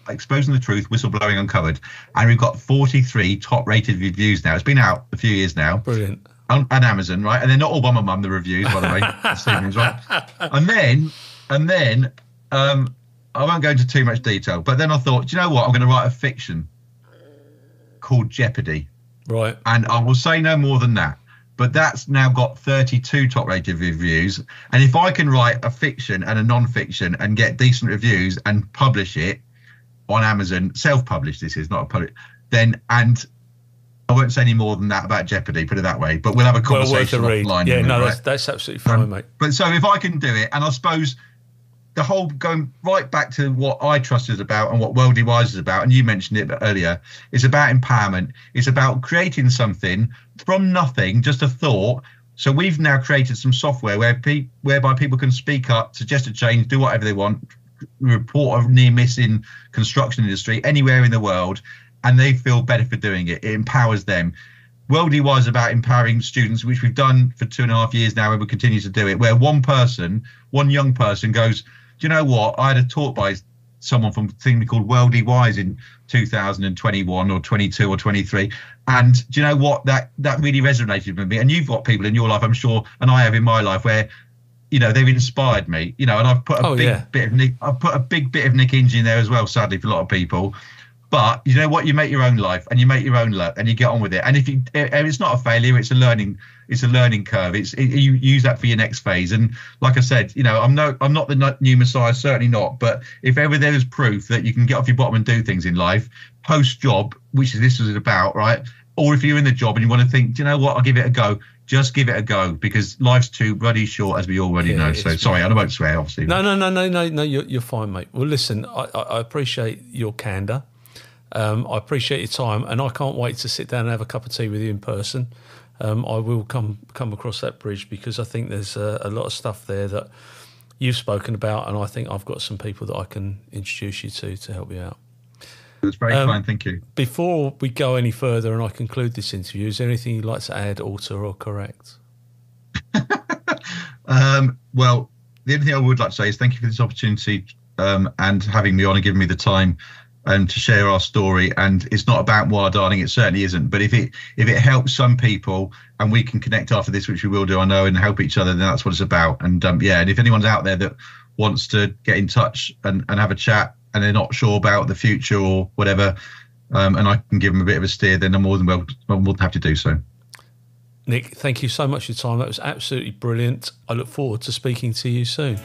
Whistleblowing Uncovered. And we've got 43 top-rated reviews now. It's been out a few years now. Brilliant. On Amazon, right? And they're not all by my mum, the reviews, by the way. Stephen's right. And then I won't go into too much detail, but then I thought, do you know what? I'm going to write a fiction called Jeopardy. Right. And I will say no more than that. But that's now got 32 top-rated reviews. And if I can write a fiction and a non-fiction and get decent reviews and publish it on Amazon, self-publish, this is not a public, then, and I won't say any more than that about Jeopardy, put it that way, but we'll have a conversation offline. Yeah, no, right? that's absolutely fine, mate. But so if I can do it, and I suppose the whole, going right back to what iTrust is about and what Worldly Wise is about, and you mentioned it earlier, it's about empowerment. It's about creating something from nothing, just a thought. So we've now created some software whereby people can speak up, suggest a change, do whatever they want, report a near miss in construction industry anywhere in the world, and they feel better for doing it. It empowers them. Worldly Wise is about empowering students, which we've done for 2.5 years now, and we continue to do it, where one young person goes, do you know what? I had a talk by someone from a thing called Worldly Wise in 2021 or 22 or 23. And do you know what? That really resonated with me. And you've got people in your life, I'm sure, and I have in my life, where they've inspired me, and I've put a big bit of Nick Inge in there as well, sadly, for a lot of people. But you know what? You make your own life, and you make your own luck, and you get on with it. And if it's not a failure, it's a learning curve. You use that for your next phase. And like I said, I'm not the new Messiah, certainly not. But if ever there is proof that you can get off your bottom and do things in life, post job, which this is about, right? Or if you're in the job and you want to think, do you know what? I'll give it a go. Just give it a go, because life's too bloody short, as we already know. So sorry, I won't swear, obviously. No. You're fine, mate. Well, listen, I appreciate your candour. I appreciate your time, and I can't wait to sit down and have a cup of tea with you in person. I will come across that bridge, because I think there's a lot of stuff there that you've spoken about, and I think I've got some people that I can introduce you to help you out. That's very kind, thank you. Before we go any further and I conclude this interview, is there anything you'd like to add, alter, or correct? Well, the only thing I would like to say is thank you for this opportunity and having me on and giving me the time and to share our story. And it's not about wire darting, it certainly isn't. But if it helps some people and we can connect after this, which we will do, I know, and help each other, then that's what it's about. And and if anyone's out there that wants to get in touch and have a chat, and they're not sure about the future or whatever, and I can give them a bit of a steer, then I'm more than happy to do so. Nick, thank you so much for your time. That was absolutely brilliant. I look forward to speaking to you soon.